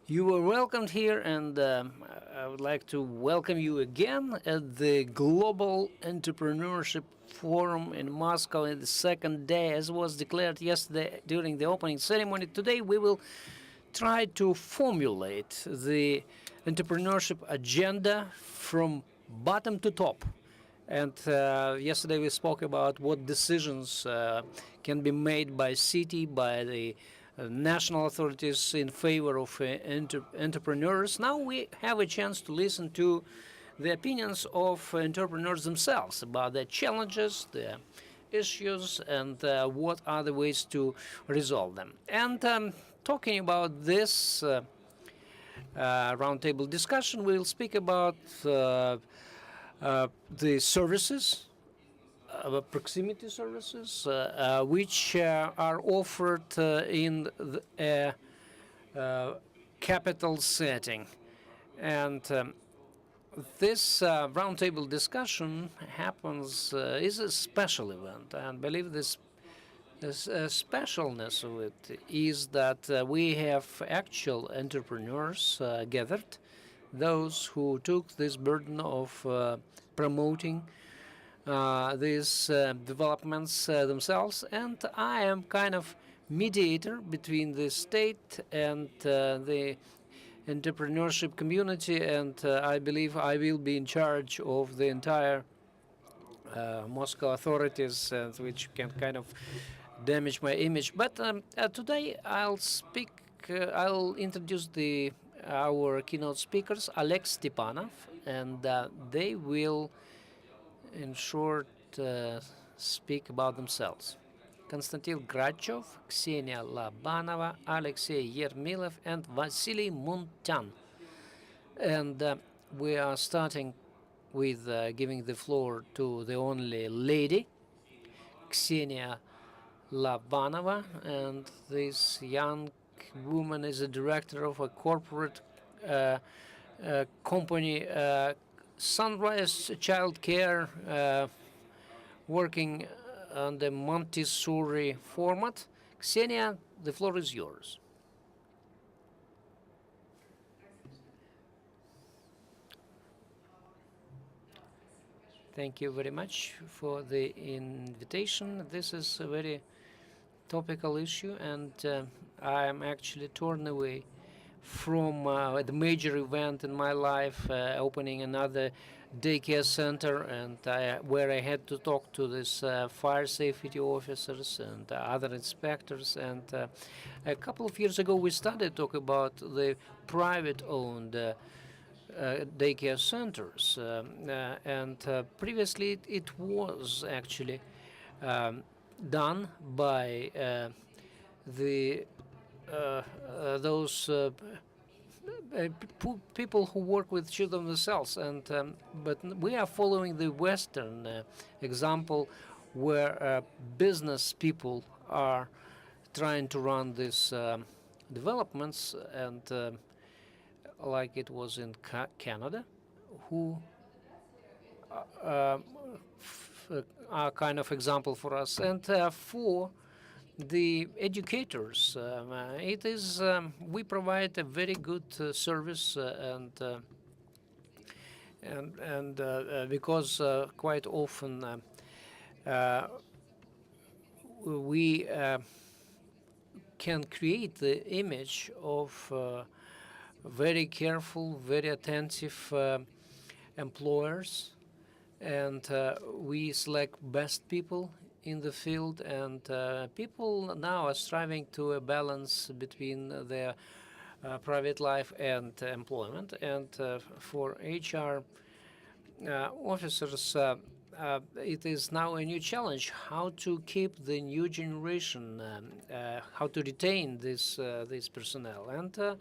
You were welcomed here, and I would like to welcome you again at the Global Entrepreneurship Forum in Moscow in the second day, as was declared yesterday during the opening ceremony. Today, we will try to formulate the entrepreneurship agenda from bottom to top. And yesterday we spoke about what decisions can be made by city, by the national authorities in favor of entrepreneurs. Now we have a chance to listen to the opinions of entrepreneurs themselves about their challenges, their issues, and what are the ways to resolve them. And talking about this roundtable discussion, we'll speak about the services, proximity services, which are offered in a capital setting. And this roundtable discussion is a special event. And I believe this specialness of it is that we have actual entrepreneurs gathered, those who took this burden of promoting these developments themselves, and I am kind of mediator between the state and the entrepreneurship community, and I believe I will be in charge of the entire Moscow authorities, which can kind of damage my image. But today I'll introduce our keynote speakers, Alexey, Stepanov, and they will in short, speak about themselves. Konstantin Grachev, Xenia Lobanova, Alexey Ermilov, and Vasily Muntyan. And we are starting with giving the floor to the only lady, Xenia Lobanova, and this young woman is a director of a corporate company, Sunrise Child Care, working on the Montessori format. Xenia, the floor is yours. Thank you very much for the invitation. This is a very topical issue, and I am actually torn away from the major event in my life, opening another daycare center, and where I had to talk to this fire safety officers and other inspectors. And a couple of years ago, we started talk about the private-owned daycare centers, and previously it was actually done by the those people who work with children themselves, and but we are following the Western example, where business people are trying to run these developments, and like it was in Canada, who are kind of example for us, and for the educators. It is we provide a very good service, and because quite often we can create the image of very careful, very attentive employers, and we select best people in the field, and people now are striving to a balance between their private life and employment. And for HR officers, it is now a new challenge how to keep the new generation, how to retain this personnel. And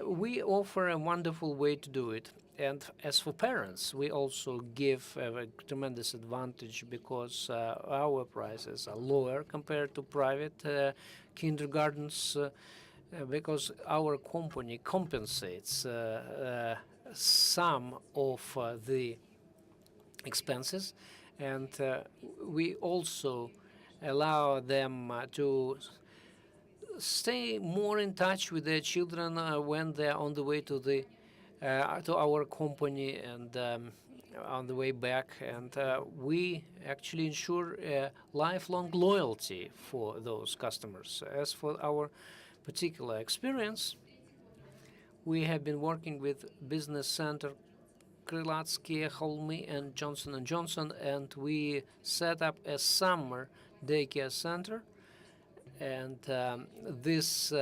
we offer a wonderful way to do it. And as for parents, we also give a tremendous advantage, because our prices are lower compared to private kindergartens, because our company compensates some of the expenses, and we also allow them to stay more in touch with their children when they're on the way to our company and on the way back, and we actually ensure lifelong loyalty for those customers. As for our particular experience, we have been working with Business Center Krylatsky, Holmy, and Johnson & Johnson, and we set up a summer daycare center, and this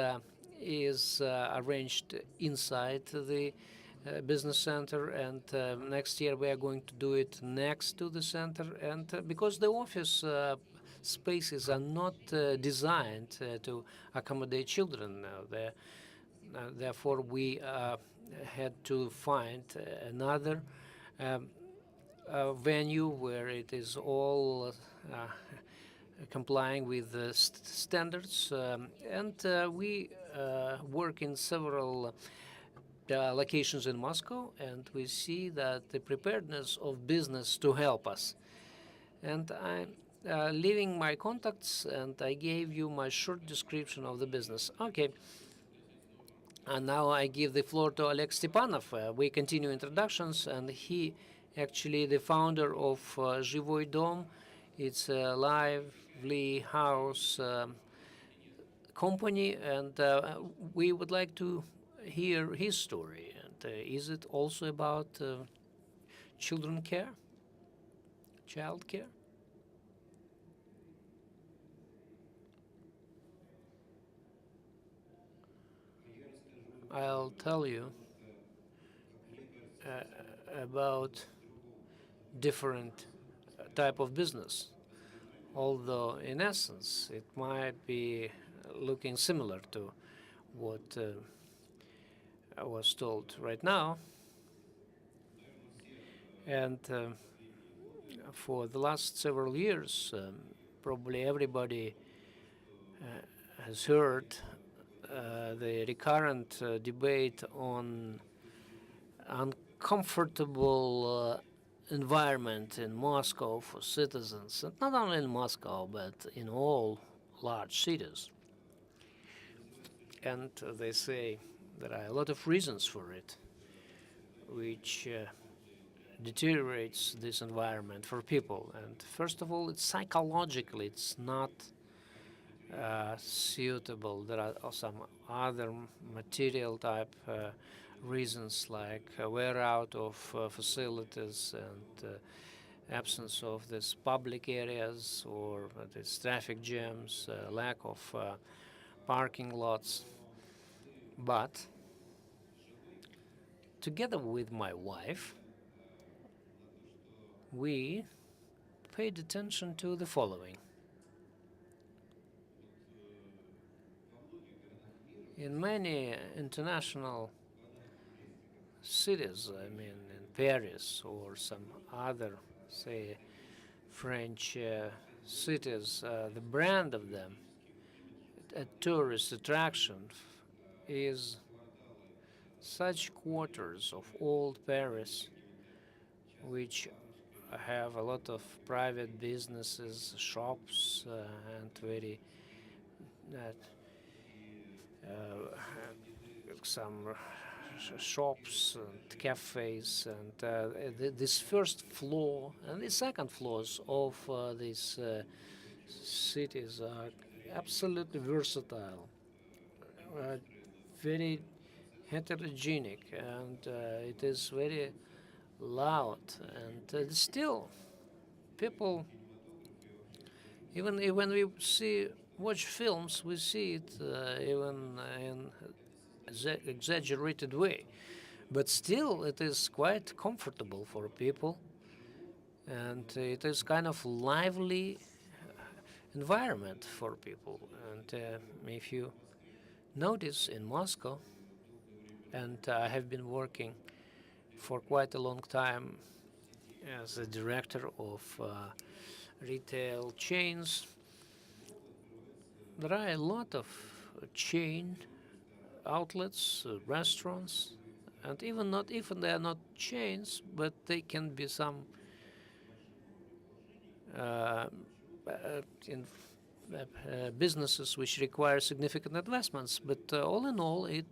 is arranged inside the business center, and next year we are going to do it next to the center. And because the office spaces are not designed to accommodate children, therefore we had to find another venue where it is all complying with the standards, and we work in several locations in Moscow, and we see that the preparedness of business to help us. And I'm leaving my contacts, and I gave you my short description of the business. Okay. And now I give the floor to Oleg Stepanov. We continue introductions, and he actually the founder of Zhivoy Dom. It's a lively house company, and we would like to hear his story. And is it also about children care, child care? I'll tell you about different type of business, although in essence it might be looking similar to what I was told right now. And for the last several years, probably everybody has heard the recurrent debate on uncomfortable environment in Moscow for citizens, and not only in Moscow, but in all large cities. And they say there are a lot of reasons for it, which deteriorates this environment for people. And first of all, it's psychologically, it's not suitable. There are some other material type reasons, like wear out of facilities and absence of these public areas, or these traffic jams, lack of parking lots. But together with my wife, we paid attention to the following. In many international cities, I mean in Paris or some other, say, French cities, the brand of them, a tourist attraction, is such quarters of old Paris, which have a lot of private businesses, shops, and very some shops and cafes, and this first floor and the second floors of these cities are absolutely versatile, very heterogenic, and it is very loud, and still people, even when we watch films, we see it even in exaggerated way, but still it is quite comfortable for people, and it is kind of lively environment for people. And if you notice in Moscow, and I have been working for quite a long time as a director of retail chains, there are a lot of chain outlets, restaurants, and even they are not chains, but they can be some in businesses which require significant investments. But all in all, it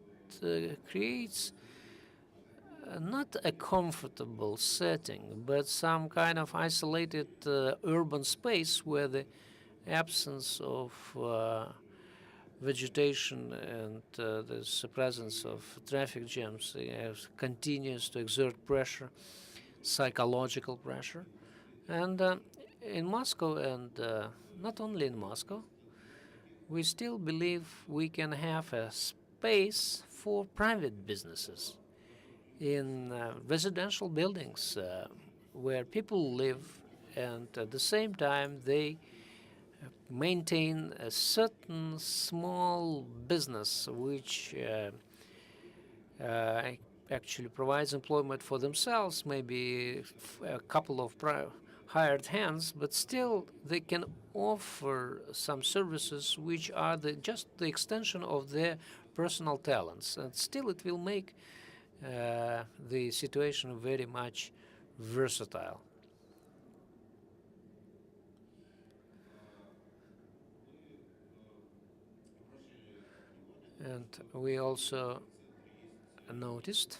creates not a comfortable setting, but some kind of isolated urban space where the absence of vegetation and the presence of traffic jams continues to exert pressure, psychological pressure. And in Moscow, and not only in Moscow, we still believe we can have a space for private businesses in residential buildings where people live, and at the same time they maintain a certain small business which actually provides employment for themselves, maybe a couple of hired hands, but still they can offer some services which are just the extension of their personal talents, and still it will make the situation very much versatile. And we also noticed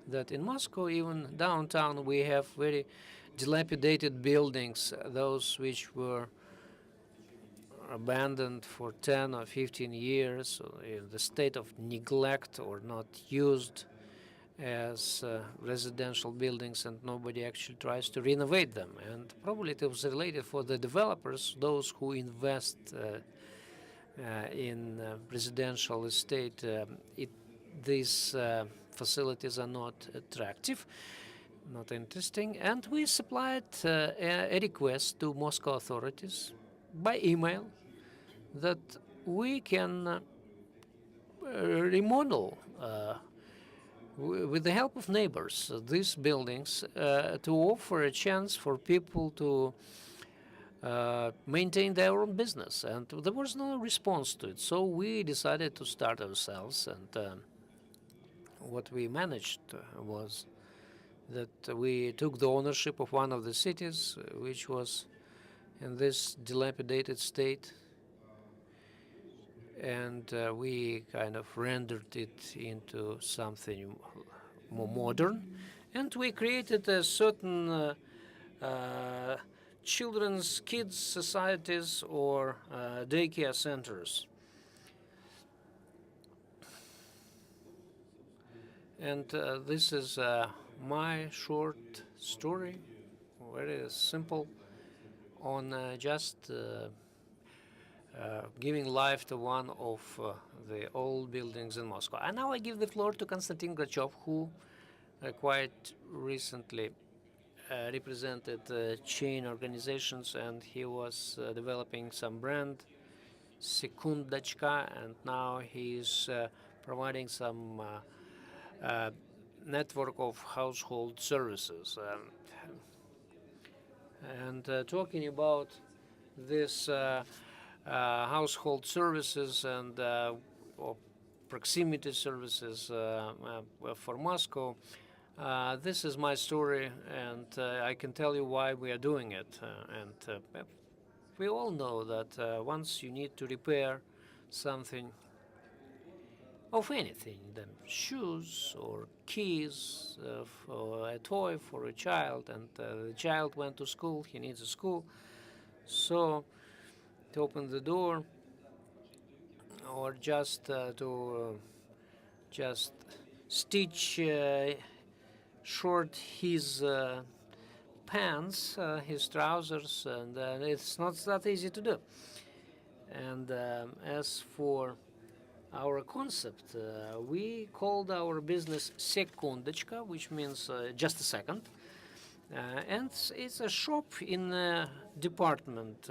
that in Moscow, even downtown, we have very dilapidated buildings, those which were abandoned for 10 or 15 years in the state of neglect or not used as residential buildings, and nobody actually tries to renovate them. And probably it was related for the developers, those who invest in residential estate. These facilities are not attractive, not interesting, and we supplied a request to Moscow authorities by email that we can remodel with the help of neighbors these buildings to offer a chance for people to maintain their own business. And there was no response to it, so we decided to start ourselves. And what we managed was that we took the ownership of one of the cities, which was in this dilapidated state, and we kind of rendered it into something more modern, and we created a certain kids societies or daycare centers. And this is my short story, very simple, on just giving life to one of the old buildings in Moscow. And now I give the floor to Konstantin Grachev, who quite recently represented chain organizations, and he was developing some brand, Sekundachka, and now he's providing some network of household services. And talking about this household services and or proximity services for Moscow, this is my story, and I can tell you why we are doing it. And we all know that once you need to repair something of anything, then shoes or keys for a toy for a child, and the child went to school, he needs a school, so to open the door or just to just stitch short his pants, his trousers, and it's not that easy to do. And as for our concept, we called our business Sekundachka, which means just a second. And it's a shop in a department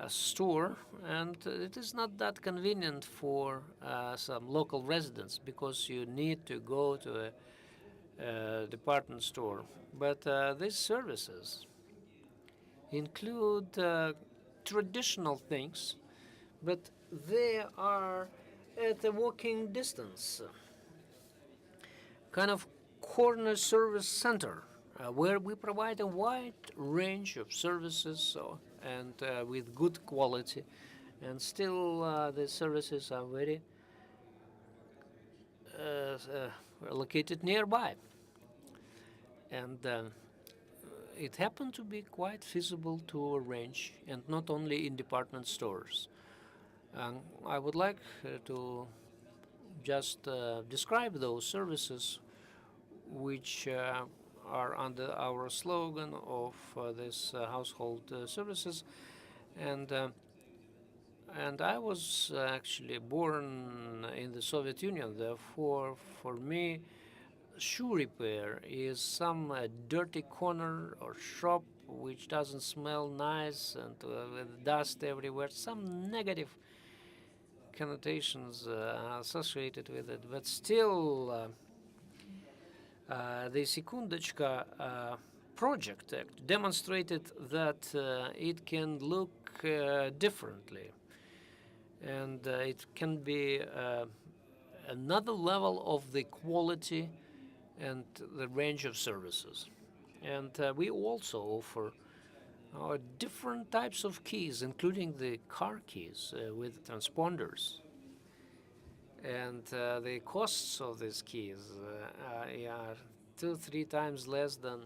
store, and it is not that convenient for some local residents because you need to go to a department store. But these services include traditional things, but they are at a walking distance, kind of corner service center, where we provide a wide range of services and with good quality, and still the services are very located nearby. And it happened to be quite feasible to arrange, and not only in department stores. I would like to just describe those services which are under our slogan of this household services. And I was actually born in the Soviet Union. Therefore, for me, shoe repair is some dirty corner or shop which doesn't smell nice and with dust everywhere. Some negative connotations associated with it, but still, the Sekundочка project demonstrated that it can look differently, and it can be another level of the quality and the range of services. And we also offer different types of keys, including the car keys with transponders. And the costs of these keys are 2-3 times less than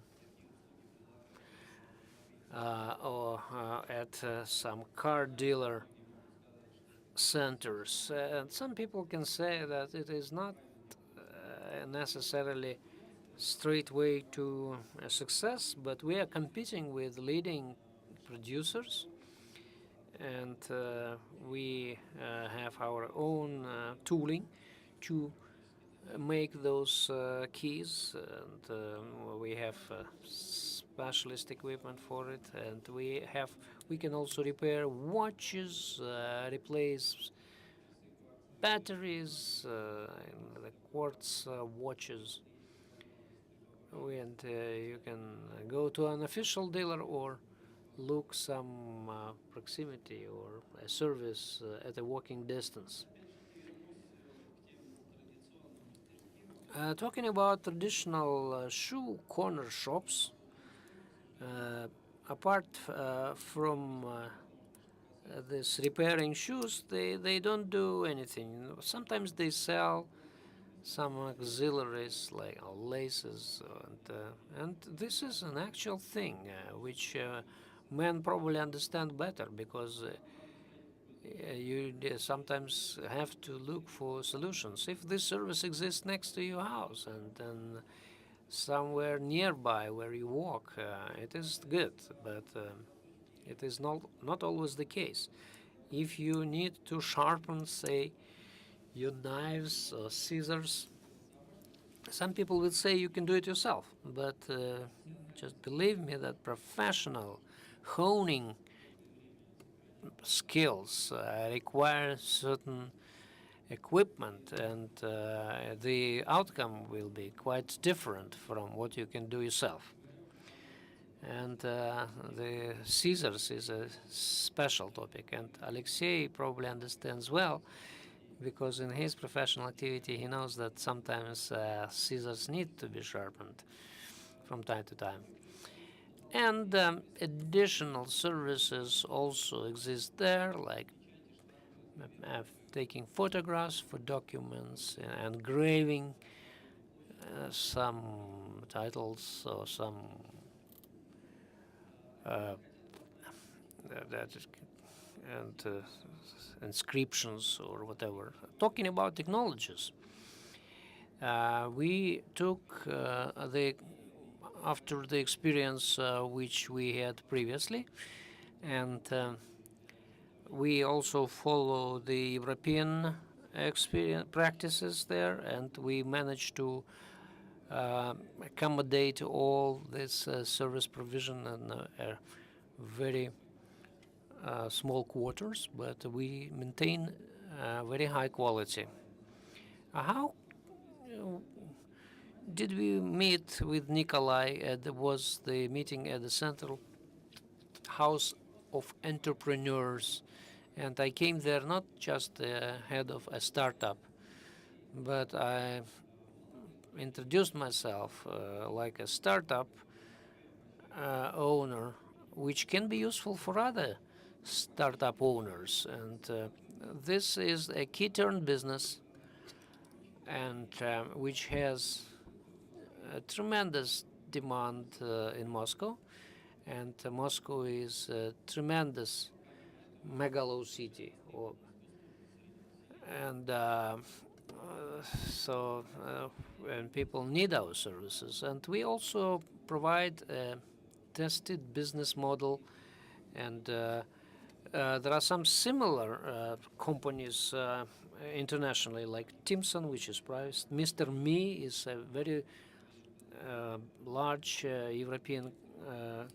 or at some car dealer centers. And some people can say that it is not necessarily straight way to success, but we are competing with leading producers, and we have our own tooling to make those keys, and we have specialist equipment for it, and we can also repair watches, replace batteries in the quartz watches. And you can go to an official dealer or look some proximity or a service at a walking distance. Talking about traditional shoe corner shops, apart from this repairing shoes, they don't do anything. Sometimes they sell some auxiliaries like laces, and this is an actual thing which men probably understand better, because you sometimes have to look for solutions. If this service exists next to your house and somewhere nearby where you walk, it is good, but it is not always the case. If you need to sharpen, say, your knives or scissors, some people will say you can do it yourself, but just believe me that professional honing skills require certain equipment, and the outcome will be quite different from what you can do yourself. And the scissors is a special topic, and Alexey probably understands well, because in his professional activity he knows that sometimes scissors need to be sharpened from time to time. And additional services also exist there, like taking photographs for documents, and engraving some titles or some and inscriptions or whatever. Talking about technologies, we took after the experience which we had previously, and we also follow the European practices there, and we managed to accommodate all this service provision in very small quarters, but we maintain very high quality. How did we meet with Nikolay? Was the meeting at the Central House of Entrepreneurs, and I came there not just the head of a startup, but I introduced myself like a startup owner which can be useful for other startup owners. And this is a key turn business, and which has a tremendous demand in Moscow. And Moscow is a tremendous megalo city, and and people need our services. And we also provide a tested business model, and there are some similar companies internationally, like Timson, which is priced. Mr. Me is a very large European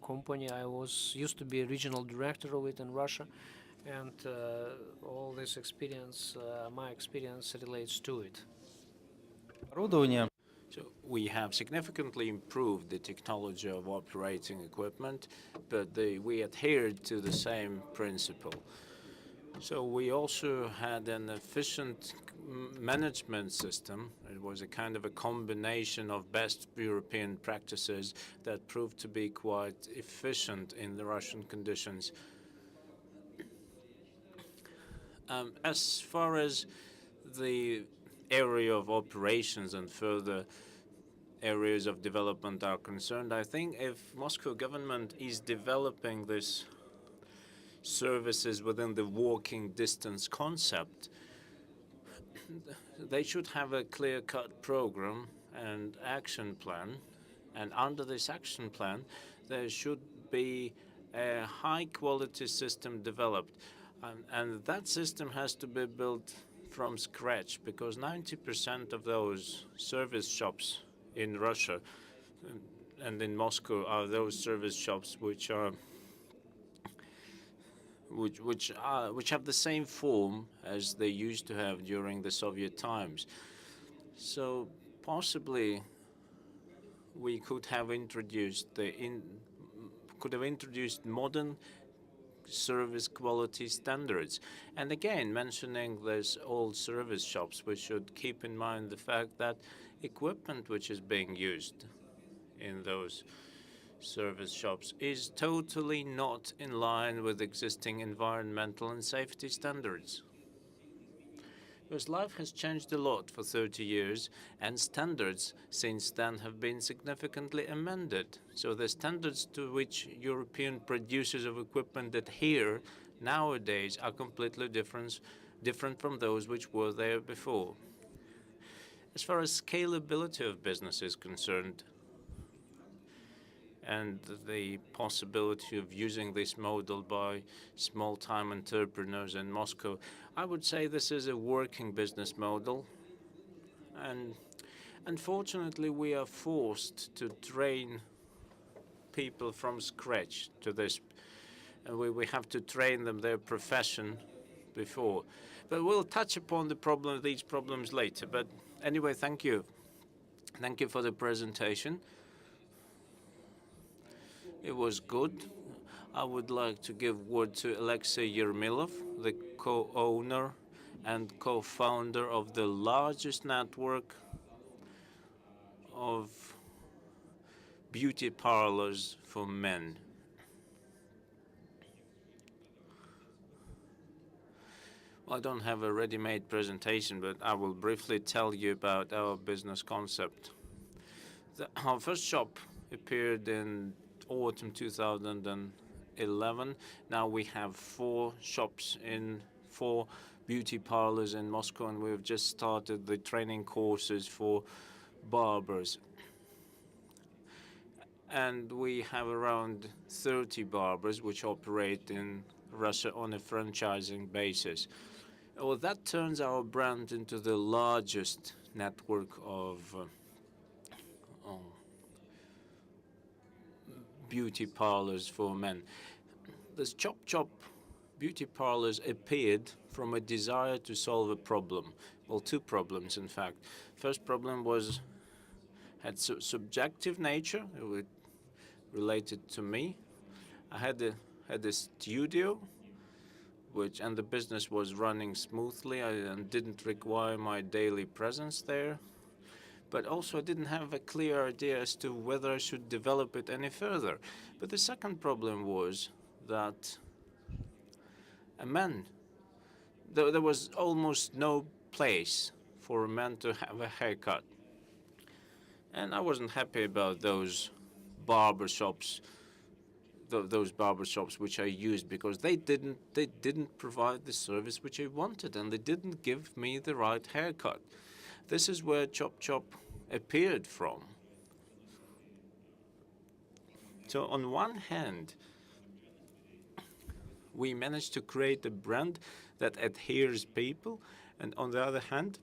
company. I used to be a regional director of it in Russia, and all this experience, my experience, relates to it. So we have significantly improved the technology of operating equipment, but we adhered to the same principle. So we also had an efficient management system. It was a kind of a combination of best European practices that proved to be quite efficient in the Russian conditions. As far as the area of operations and further areas of development are concerned, I think if Moscow government is developing this services within the walking distance concept, they should have a clear-cut program and action plan. And under this action plan, there should be a high-quality system developed. And that system has to be built from scratch, because 90% of those service shops in Russia and in Moscow are those service shops which have the same form as they used to have during the Soviet times. So possibly we could have introduced modern service quality standards. And again, mentioning those old service shops, we should keep in mind the fact that equipment which is being used in those service shops is totally not in line with existing environmental and safety standards. Because life has changed a lot for 30 years, and standards since then have been significantly amended. So the standards to which European producers of equipment adhere nowadays are completely different from those which were there before. As far as scalability of business is concerned, and the possibility of using this model by small-time entrepreneurs in Moscow, I would say this is a working business model. And unfortunately, we are forced to train people from scratch to this. We have to train them their profession before. But we'll touch upon these problems later. But anyway, thank you. Thank you for the presentation. It was good. I would like to give word to Alexey Ermilov, the co-owner and co-founder of the largest network of beauty parlors for men. Well, I don't have a ready-made presentation, but I will briefly tell you about our business concept. Our first shop appeared in autumn 2011. Now we have 4 shops in 4 beauty parlors in Moscow, and we've just started the training courses for barbers. And we have around 30 barbers which operate in Russia on a franchising basis. Well, that turns our brand into the largest network of beauty parlors for men. This Chop Chop beauty parlors appeared from a desire to solve a problem. Well, 2 problems, in fact. First problem had subjective nature. It related to me. I had a studio, and the business was running smoothly and didn't require my daily presence there. but also I didn't have a clear idea as to whether I should develop it any further. But the second problem was that a man, there was almost no place for a man to have a haircut. And I wasn't happy about those barbershops, those barbershops which I used, because they didn't provide the service which I wanted, and they didn't give me the right haircut. This is where Chop Chop appeared from. So on one hand, we managed to create a brand that adheres people, and on the other hand,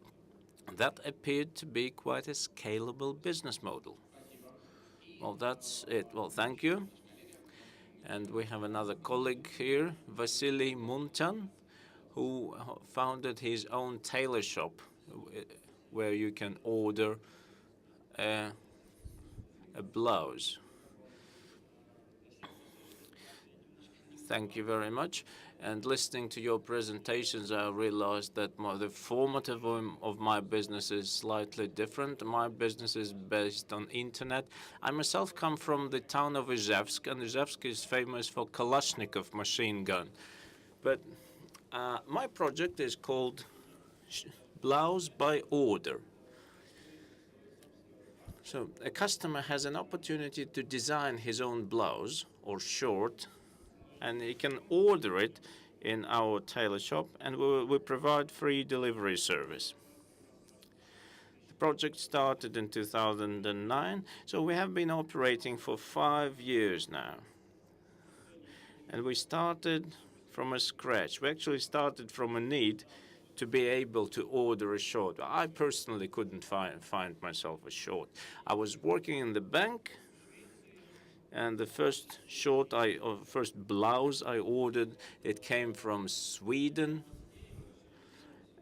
that appeared to be quite a scalable business model. Well, that's it. Well, thank you. And we have another colleague here, Vasily Muntyan, who founded his own tailor shop where you can order a blouse. Thank you very much. And listening to your presentations, I realized that the format of my business is slightly different. My business is based on internet. I myself come from the town of Izhevsk, and Izhevsk is famous for Kalashnikov machine gun. But my project is called Blouse by Order. So a customer has an opportunity to design his own blouse or short, and he can order it in our tailor shop, and we provide free delivery service. The project started in 2009, so we have been operating for 5 years now. And we started from a scratch. We actually started from a need to be able to order a short. I personally couldn't find myself a short. I was working in the bank, and the first first blouse I ordered, it came from Sweden.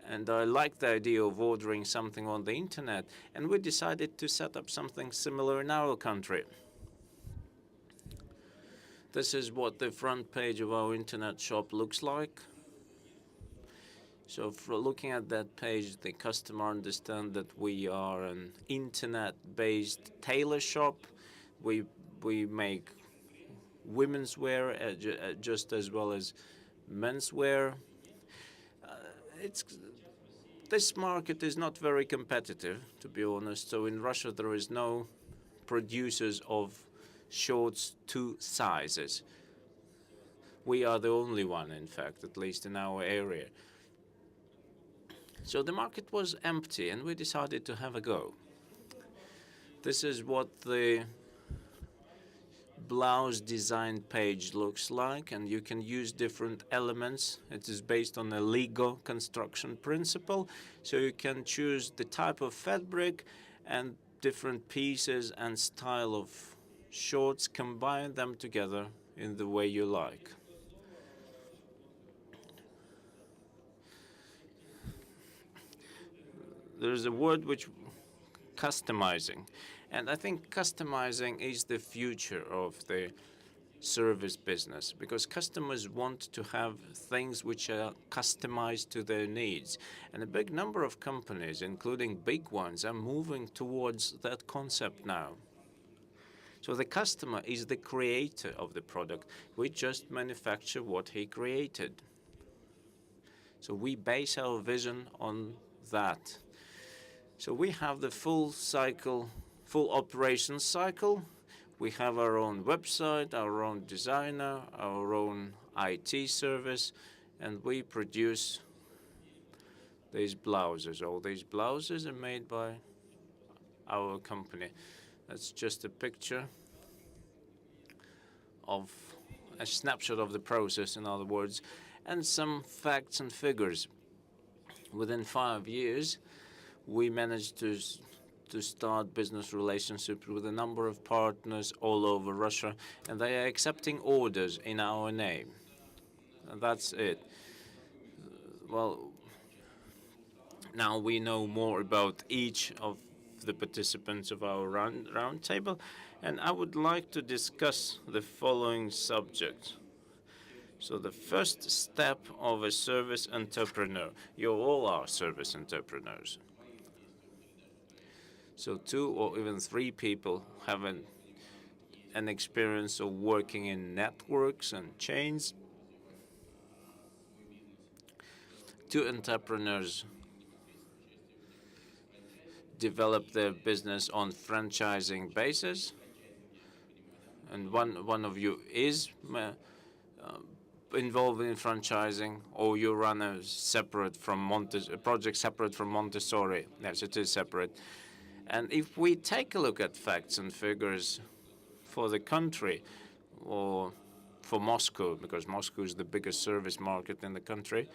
And I liked the idea of ordering something on the internet, and we decided to set up something similar in our country. This is what the front page of our internet shop looks like. So for looking at that page, the customer understands that we are an internet-based tailor shop. We make women's wear just as well as men's wear. This market is not very competitive, to be honest. So in Russia, there is no producers of shorts 2 sizes. We are the only one, in fact, at least in our area. So the market was empty, and we decided to have a go. This is what the blouse design page looks like, and you can use different elements. It is based on a Lego construction principle, so you can choose the type of fabric and different pieces and style of shorts, combine them together in the way you like. There's a word which customizing. And I think customizing is the future of the service business, because customers want to have things which are customized to their needs. And a big number of companies, including big ones, are moving towards that concept now. So the customer is the creator of the product. We just manufacture what he created. So we base our vision on that. So we have the full operations cycle. We have our own website, our own designer, our own IT service, and we produce these blouses. All these blouses are made by our company. That's just a picture of a snapshot of the process, in other words, and some facts and figures. Within 5 years, we managed to start business relationships with a number of partners all over Russia, and they are accepting orders in our name. And that's it. Well, now we know more about each of the participants of our round table, and I would like to discuss the following subject. So the first step of a service entrepreneur. You all are service entrepreneurs. So 2 or even 3 people have an experience of working in networks and chains. 2 entrepreneurs develop their business on franchising basis, and one of you is involved in franchising, or you run a project separate from Montessori. Yes, it is separate. And if we take a look at facts and figures for the country, or for Moscow, because Moscow is the biggest service market in the country,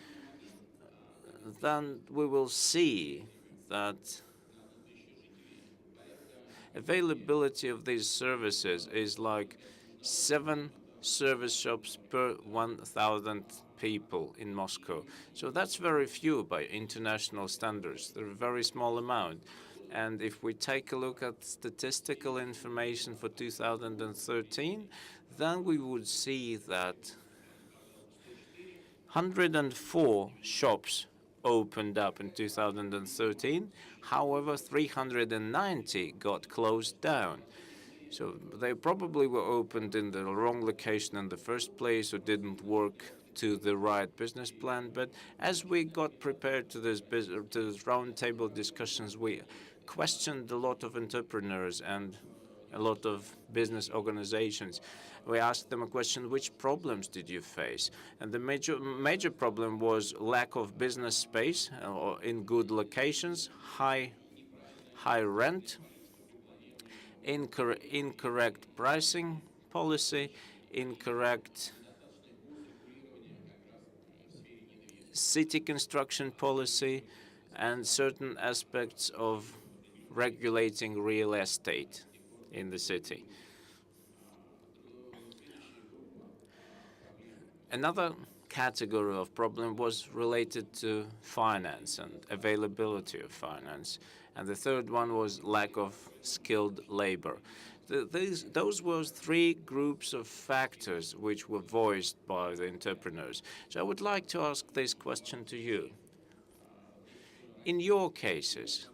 then we will see that availability of these services is like 7 service shops per 1,000 people in Moscow. So that's very few by international standards. They're a very small amount. And if we take a look at statistical information for 2013, then we would see that 104 shops opened up in 2013. However, 390 got closed down. So they probably were opened in the wrong location in the first place, or didn't work to the right business plan. But as we got prepared to this roundtable discussions, we questioned a lot of entrepreneurs and a lot of business organizations. We asked them a question: which problems did you face? And the major problem was lack of business space in good locations, high rent, incorrect pricing policy, incorrect city construction policy, and certain aspects of regulating real estate in the city. Another category of problem was related to finance and availability of finance. And the third one was lack of skilled labor. Those were 3 groups of factors which were voiced by the entrepreneurs. So I would like to ask this question to you. In your cases,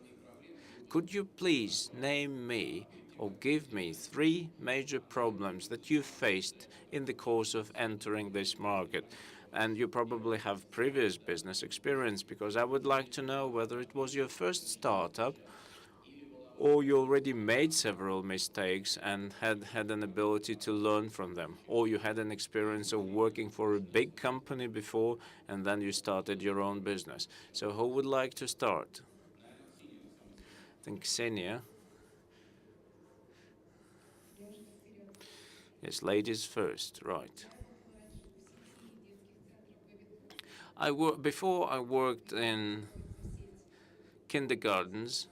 could you please name me or give me 3 major problems that you faced in the course of entering this market? And you probably have previous business experience, because I would like to know whether it was your first startup, or you already made several mistakes and had an ability to learn from them, or you had an experience of working for a big company before and then you started your own business. So who would like to start? I think Xenia. Yes, ladies first, right. Before I worked in kindergartens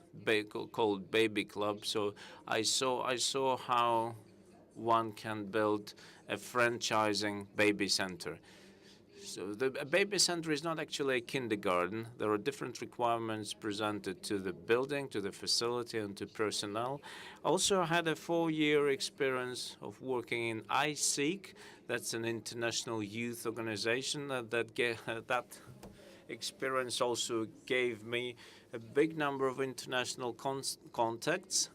called baby clubs, so I saw how one can build a franchising baby center. So a baby center is not actually a kindergarten. There are different requirements presented to the building, to the facility, and to personnel. Also had a 4-year experience of working in ISEEK. That's an international youth organization. That experience also gave me a big number of international contacts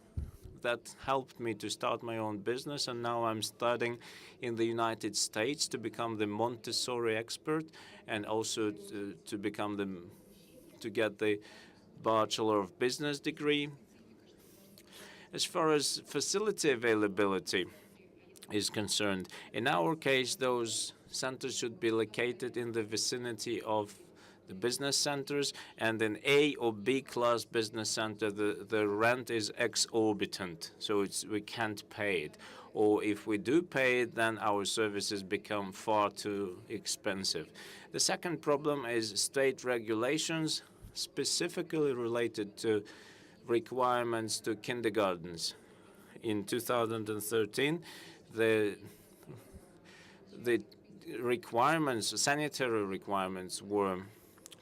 that helped me to start my own business. And now I'm studying in the United States to become the Montessori expert, and also to get the Bachelor of Business degree. As far as facility availability is concerned, in our case, those centers should be located in the vicinity of the business centers, and in A or B class business center, the rent is exorbitant, so we can't pay it. Or if we do pay it, then our services become far too expensive. The second problem is state regulations, specifically related to requirements to kindergartens. In 2013, the requirements, sanitary requirements, were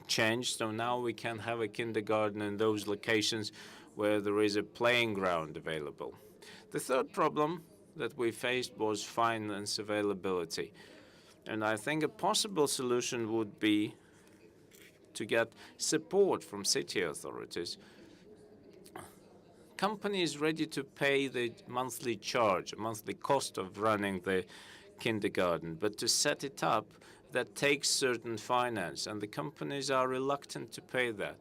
changed, so now we can have a kindergarten in those locations where there is a playing ground available. The third problem that we faced was finance availability. And I think a possible solution would be to get support from city authorities. company is ready to pay the monthly charge, monthly cost of running the kindergarten, but to set it up, that takes certain finance, and the companies are reluctant to pay that.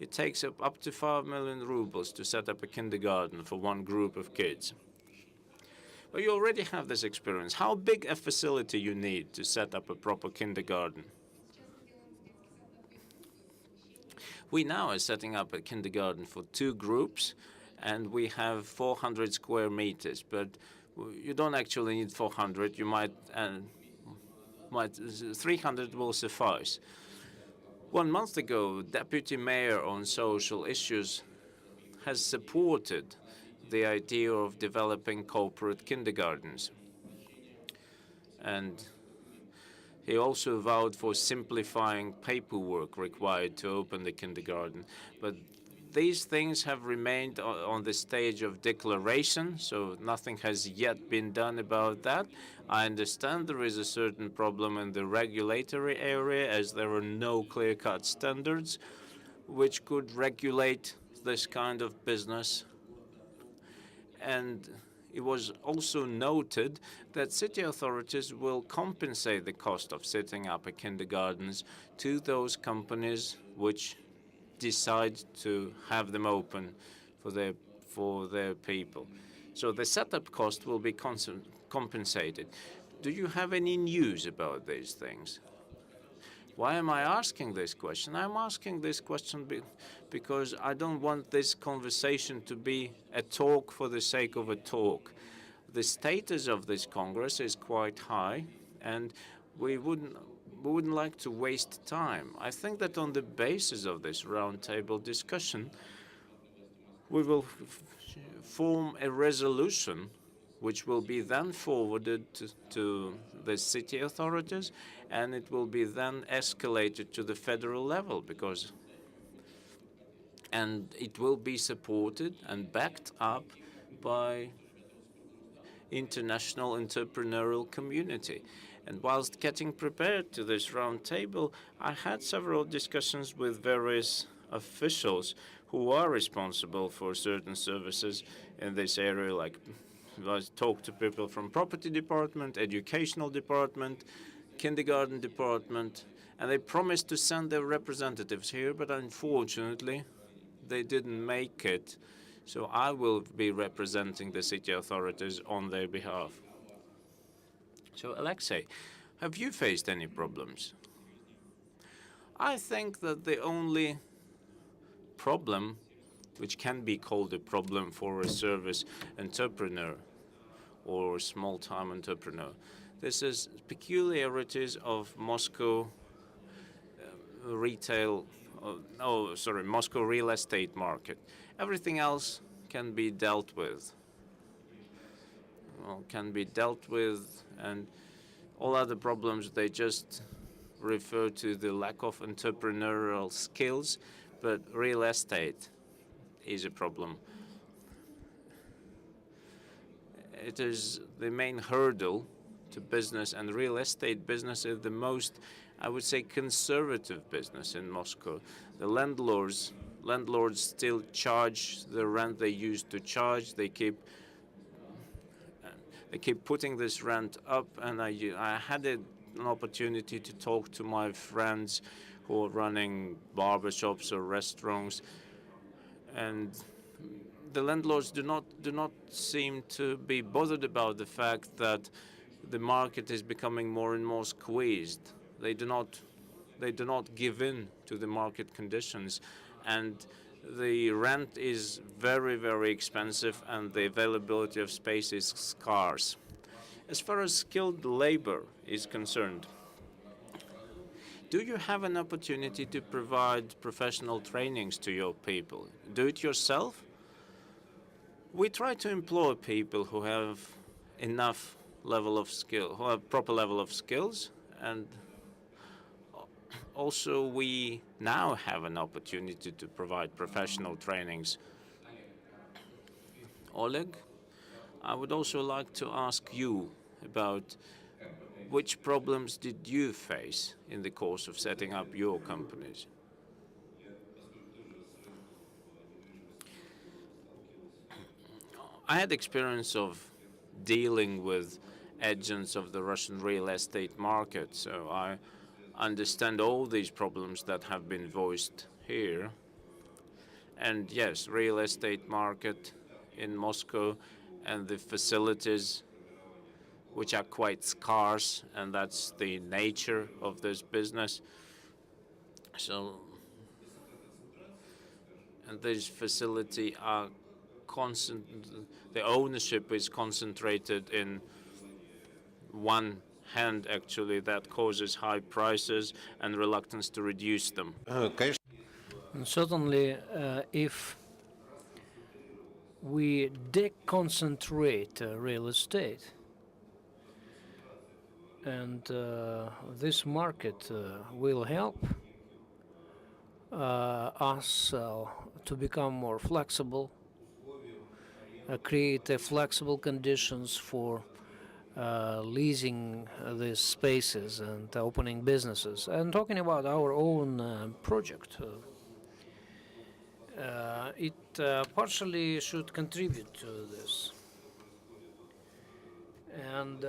It takes up to 5 million rubles to set up a kindergarten for one group of kids. Well, you already have this experience. How big a facility you need to set up a proper kindergarten? We now are setting up a kindergarten for 2 groups, and we have 400 square meters, but you don't actually need 400. You might 300 will suffice. 1 month ago, Deputy Mayor on social issues has supported the idea of developing corporate kindergartens. And he also vowed for simplifying paperwork required to open the kindergarten. But these things have remained on the stage of declaration, so nothing has yet been done about that. I understand there is a certain problem in the regulatory area, as there are no clear-cut standards which could regulate this kind of business. And it was also noted that city authorities will compensate the cost of setting up a kindergartens to those companies which decide to have them open for their people. So the setup cost will be compensated. Do you have any news about these things? Why am I asking this question? I'm asking this question because I don't want this conversation to be a talk for the sake of a talk. The status of this Congress is quite high, and we wouldn't like to waste time. I think that on the basis of this roundtable discussion, we will form a resolution which will be then forwarded to the city authorities, and it will be then escalated to the federal level, and it will be supported and backed up by international entrepreneurial community. And whilst getting prepared to this roundtable, I had several discussions with various officials who are responsible for certain services in this area, like I talked to people from property department, educational department, kindergarten department, and they promised to send their representatives here, but unfortunately they didn't make it. So I will be representing the city authorities on their behalf. So Alexey, have you faced any problems? I think that the only problem, which can be called a problem for a service entrepreneur or small-time entrepreneur, this is peculiarities of Moscow Moscow real estate market. Everything else can be dealt with. And all other problems, they just refer to the lack of entrepreneurial skills, but real estate is a problem. It is the main hurdle to business, and real estate business is the most, I would say, conservative business in Moscow. The landlords still charge the rent they used to charge. They keep putting this rent up, and I had an opportunity to talk to my friends who are running barbershops or restaurants, and the landlords do not seem to be bothered about the fact that the market is becoming more and more squeezed. They do not give in to the market conditions, and the rent is very, very expensive, and the availability of space is scarce. As far as skilled labor is concerned, do you have an opportunity to provide professional trainings to your people? Do it yourself? We try to employ people who have enough level of skill, who have proper level of skills, and also we now have an opportunity to provide professional trainings. Oleg, I would also like to ask you about which problems did you face in the course of setting up your companies? I had experience of dealing with agents of the Russian real estate market, so I understand all these problems that have been voiced here. And yes, real estate market in Moscow and the facilities which are quite scarce, and that's the nature of this business. So, and these facility are the ownership is concentrated in one hand, actually, that causes high prices and reluctance to reduce them. And certainly, if we deconcentrate real estate, and this market will help us to become more flexible, create flexible conditions for leasing these spaces and opening businesses. And talking about our own project, it partially should contribute to this. And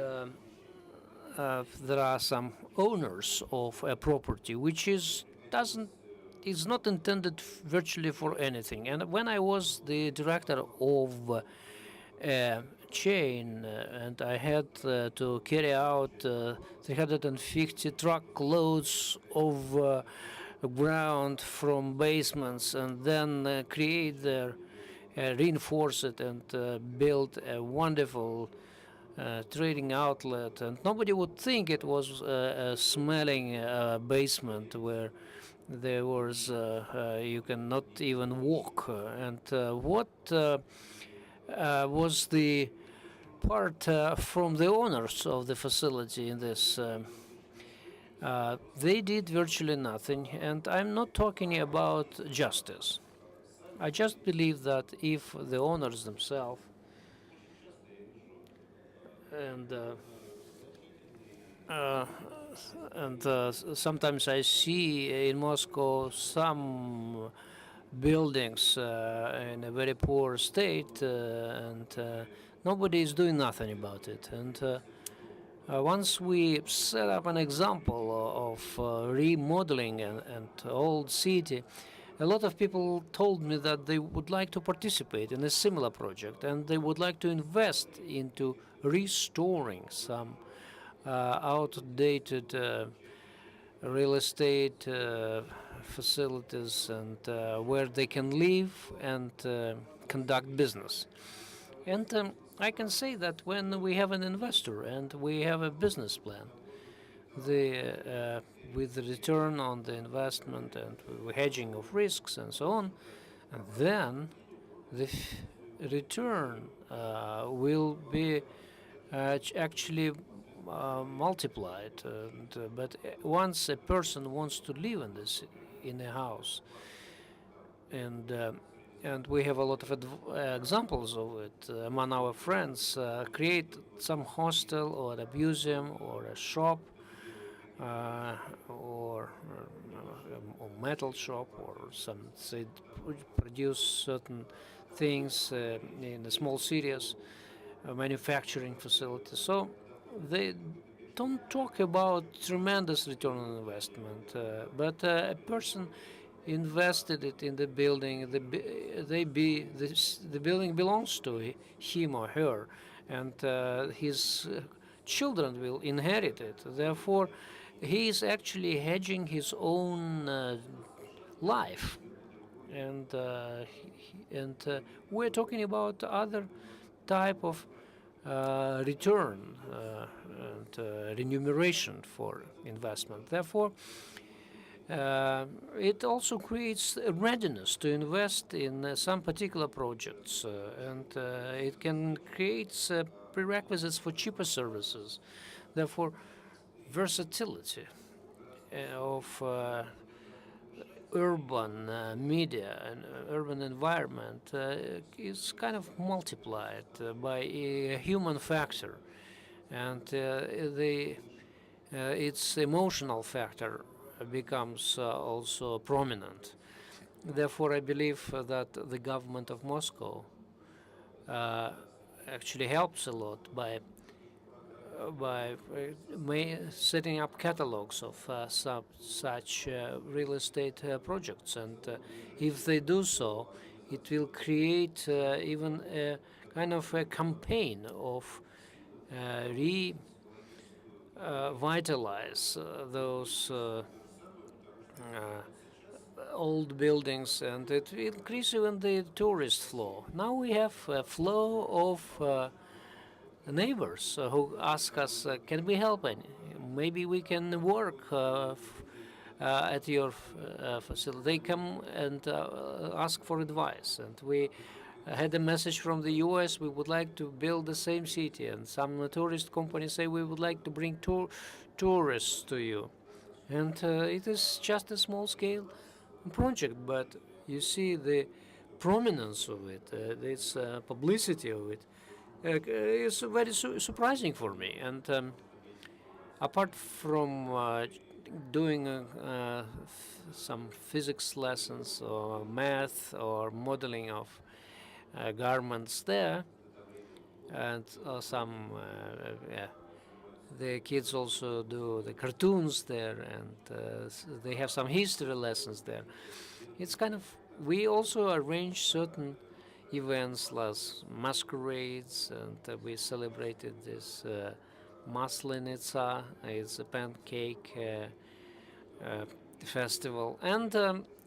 there are some owners of a property which is not intended virtually for anything. And when I was the director of a chain and I had to carry out 350 truckloads of ground from basements and then create there, reinforce it and build a wonderful trading outlet, and nobody would think it was a smelling basement where there was you cannot even walk. And what was the part from the owners of the facility in this? They did virtually nothing, and I'm not talking about justice. I just believe that if the owners themselves and sometimes I see in Moscow some buildings in a very poor state, and nobody is doing nothing about it. And once we set up an example of remodeling an old city, a lot of people told me that they would like to participate in a similar project, and they would like to invest into restoring some outdated real estate facilities and where they can live and conduct business. And I can say that when we have an investor and we have a business plan, with the return on the investment and hedging of risks and so on, and then the return will be actually multiplied. But once a person wants to live in a house, and we have a lot of examples of it among our friends, create some hostel or a museum or a shop or a metal shop or some, say, produce certain things in the small cities, manufacturing facilities. So they don't talk about tremendous return on investment, but a person invested it in the building. The building belongs to him or her, and his children will inherit it. Therefore, he is actually hedging his own life, and we're talking about other type of return and remuneration for investment. Therefore, it also creates a readiness to invest in some particular projects, and it can create prerequisites for cheaper services. Therefore, versatility of urban media and urban environment is kind of multiplied by a human factor, and its emotional factor becomes also prominent. Therefore, I believe that the government of Moscow uh, actually helps a lot by setting up catalogs of such real estate projects, and if they do so, it will create even a kind of a campaign of revitalize those old buildings, and it will increase even the tourist flow. Now we have a flow of neighbors who ask us, can we help any? Maybe we can work at your facility. They come and ask for advice, and we had a message from the US. We would like to build the same city, and some tourist companies say we would like to bring tourists to you, and it is just a small scale project, but you see the prominence of it, this publicity of it, is very surprising for me. And apart from doing some physics lessons or math or modeling of garments there, and some yeah, the kids also do the cartoons there, and they have some history lessons there. It's kind of, we also arrange certain events like masquerades, and we celebrated this Maslenitsa, it's a pancake festival, and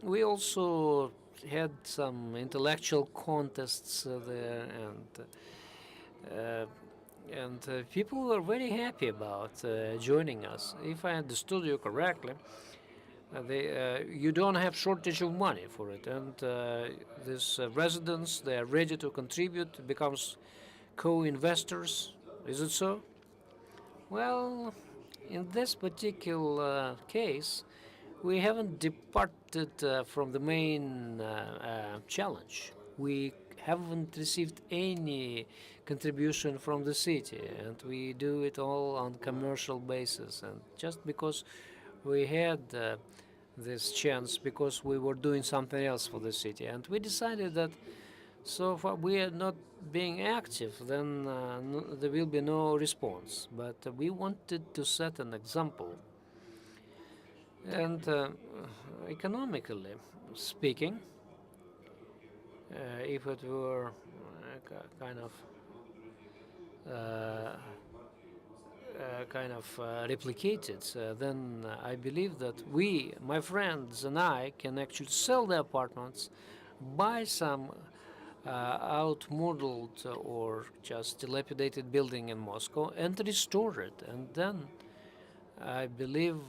we also had some intellectual contests there, and people were very happy about joining us. If I understood you correctly, you don't have shortage of money for it, and these residents, they are ready to contribute, becomes co-investors. Is it so? Well, in this particular case, we haven't departed from the main challenge. We haven't received any contribution from the city, and we do it all on commercial basis. And just because we had this chance, because we were doing something else for the city, and we decided that so far we are not being active, then there will be no response. But we wanted to set an example, and economically speaking, if it were kind of replicated, then I believe that we, my friends and I, can actually sell the apartments, buy some outmodeled or just dilapidated building in Moscow and restore it, and then I believe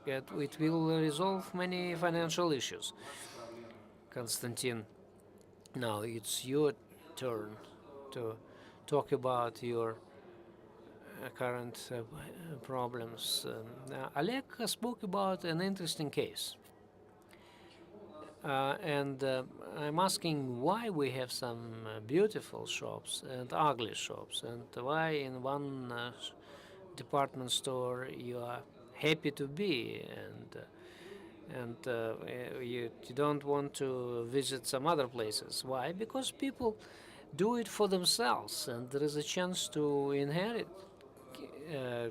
that it will resolve many financial issues. Konstantin, now it's your turn to talk about your current problems. Oleg spoke about an interesting case. And I'm asking why we have some beautiful shops and ugly shops, and why in one department store you are happy to be, and you don't want to visit some other places. Why? Because people do it for themselves, and there is a chance to inherit, uh,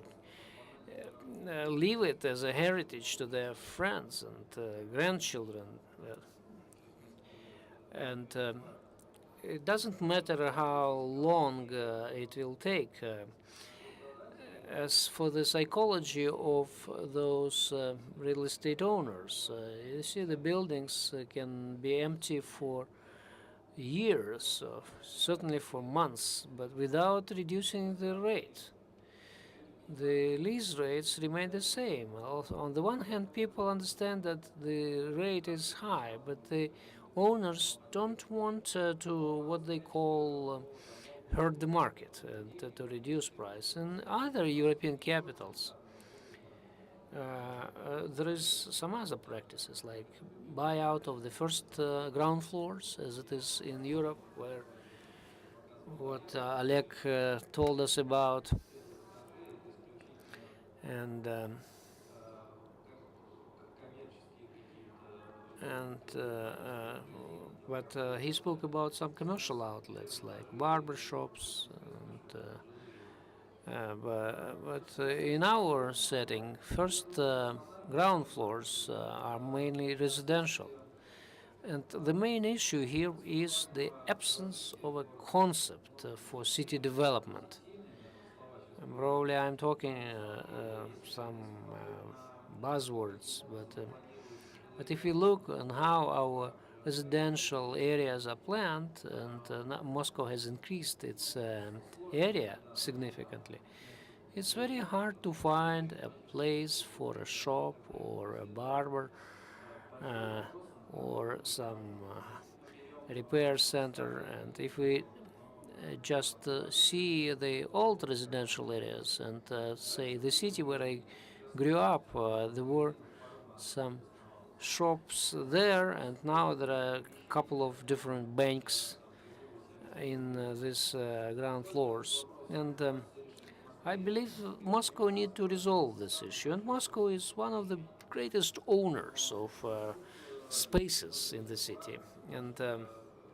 leave it as a heritage to their friends and grandchildren. And it doesn't matter how long it will take. As for the psychology of those real estate owners, you see the buildings can be empty for years, certainly for months, but without reducing the rate. The lease rates remain the same. Also, on the one hand, people understand that the rate is high, but the owners don't want to what they call hurt the market and to reduce price. In other European capitals, there is some other practices like buyout of the first ground floors, as it is in Europe, where what Oleg told us about, and But he spoke about some commercial outlets like barber shops, but in our setting, first ground floors are mainly residential. And the main issue here is the absence of a concept for city development. Probably I'm talking some buzzwords, but if you look on how our residential areas are planned, and Moscow has increased its area significantly, it's very hard to find a place for a shop or a barber uh, or some repair center. And if we just see the old residential areas and say the city where I grew up, there were some shops there, and now there are a couple of different banks in these ground floors. And I believe Moscow need to resolve this issue. And Moscow is one of the greatest owners of spaces in the city. And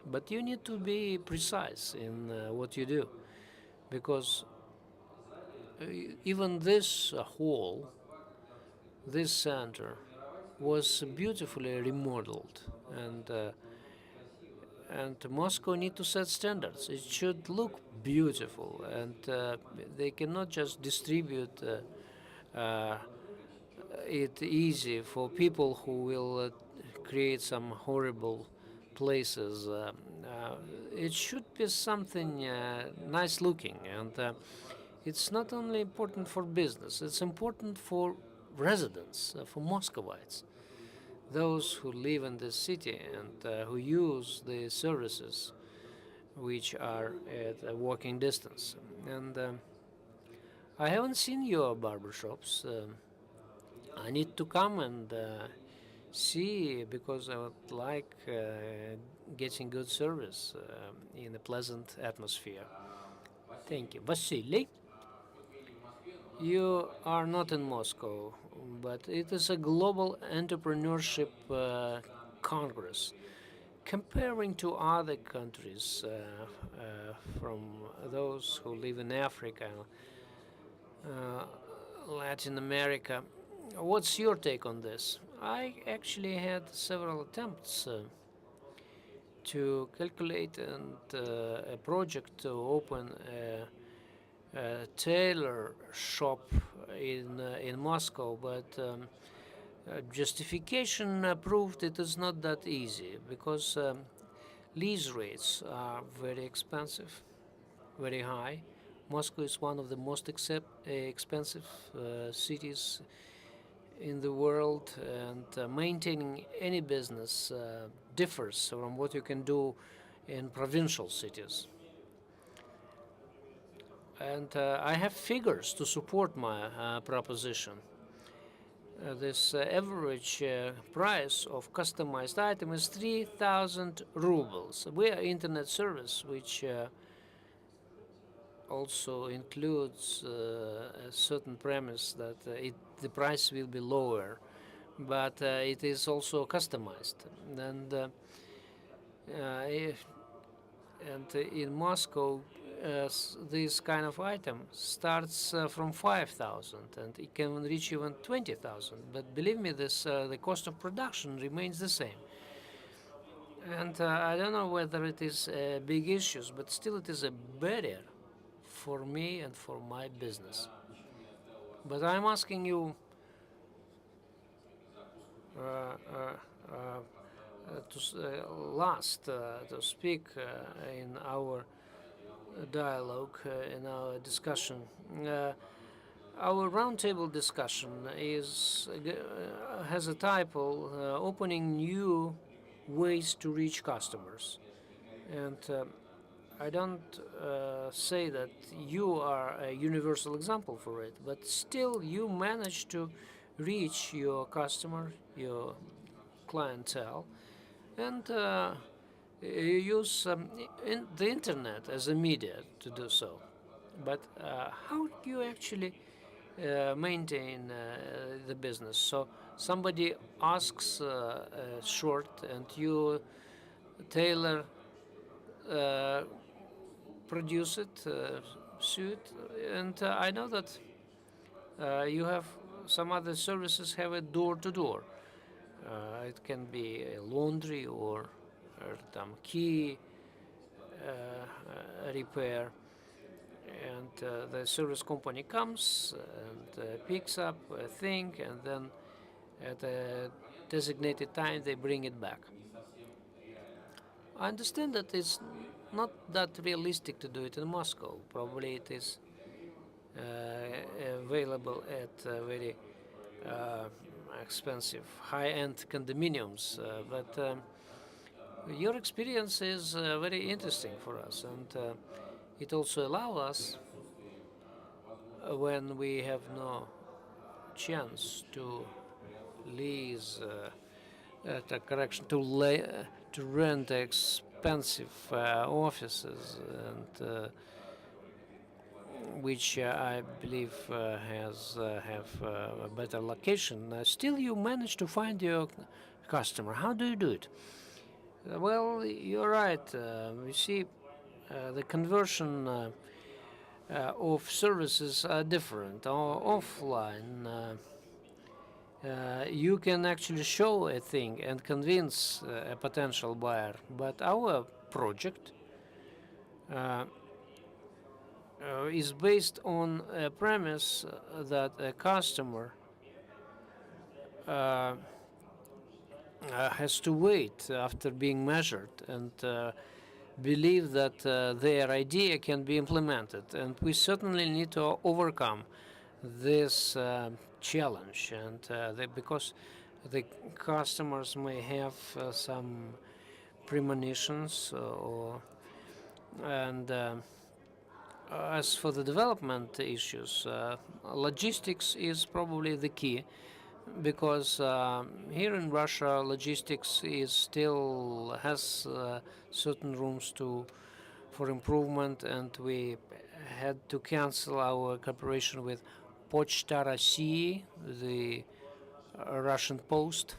but you need to be precise in what you do, because uh, even this hall, this center, was beautifully remodeled, and Moscow need to set standards. It should look beautiful, and they cannot just distribute it easy for people who will create some horrible places. It should be something nice looking, and it's not only important for business, it's important for residents, for Muscovites, those who live in the city and who use the services which are at a walking distance. And I haven't seen your barbershops. I need to come and see, because I would like getting good service in a pleasant atmosphere. Thank you. Vasily, you are not in Moscow, but it is a global entrepreneurship congress. Comparing to other countries, from those who live in Africa, uh, Latin America, what's your take on this? I actually had several attempts to calculate and a project to open a tailor shop in Moscow, but justification proved it is not that easy, because lease rates are very expensive, very high. Moscow is one of the most expensive cities in the world, and maintaining any business differs from what you can do in provincial cities. And I have figures to support my proposition. This average price of customized item is 3,000 rubles. We are internet service, which also includes a certain premise that the price will be lower, but it is also customized. And in Moscow, this kind of item starts from 5,000, and it can reach even 20,000. But believe me, the cost of production remains the same. And I don't know whether it is big issues, but still it is a barrier for me and for my business. But I'm asking you uh, to speak in our dialogue, in our discussion. Our roundtable discussion has a title, Opening New Ways to Reach Customers. And I don't say that you are a universal example for it, but still you manage to reach your customer, your clientele, and you use the internet as a media to do so. But how do you actually maintain the business. So somebody asks a short, and you tailor, uh, produce it, sew it, and I know that you have some other services have a door to door. It can be a laundry or key repair, and the service company comes and picks up a thing, and then at a designated time they bring it back. I understand that it's not that realistic to do it in Moscow. Probably it is available at very uh, expensive high-end condominiums, but your experience is very interesting for us, and it also allows us, when we have no chance to lease, to rent expensive offices, and which I believe have a better location. Still, you manage to find your customer. How do you do it? Well, you're right. You see, the conversion of services are different. Offline, you can actually show a thing and convince a potential buyer. But our project is based on a premise that a customer has to wait after being measured and believe that their idea can be implemented. And we certainly need to overcome this challenge, and because the customers may have some premonitions, and as for the development issues, logistics is probably the key, because here in Russia, logistics is still has certain rooms for improvement, and we had to cancel our cooperation with Pochta России, the Russian post,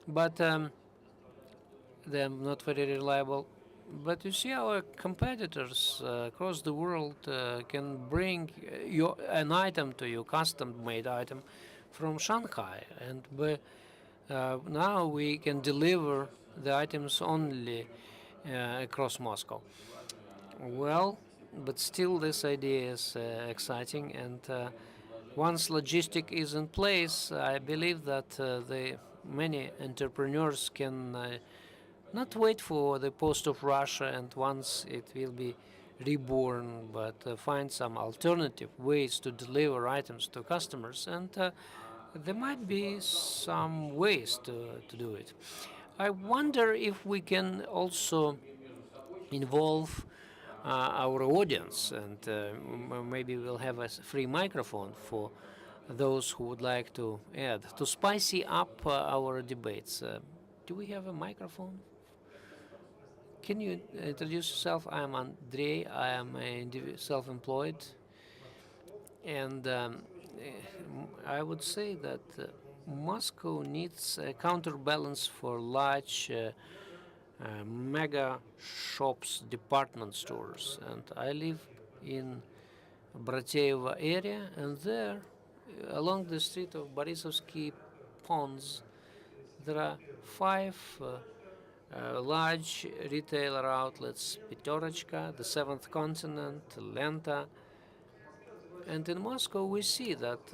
but they're not very reliable. But you see, our competitors across the world can bring an item to you, custom-made item, from Shanghai, and now we can deliver the items only across Moscow. Well, but still, this idea is exciting, and once logistic is in place, I believe that the many entrepreneurs can not wait for the post of Russia, and once it will be reborn, but find some alternative ways to deliver items to customers, and there might be some ways to do it. I wonder if we can also involve our audience, and maybe we'll have a free microphone for those who would like to add to spicy up our debates. Do we have a microphone? Can you introduce yourself? I am Andrei. I am self-employed, and I would say that Moscow needs a counterbalance for large mega shops, department stores, and I live in Brateevo area, and there, along the street of Borisovsky Ponds, there are 5 large retailer outlets: Peterочка, the Seventh Continent, Lenta. And in Moscow, we see that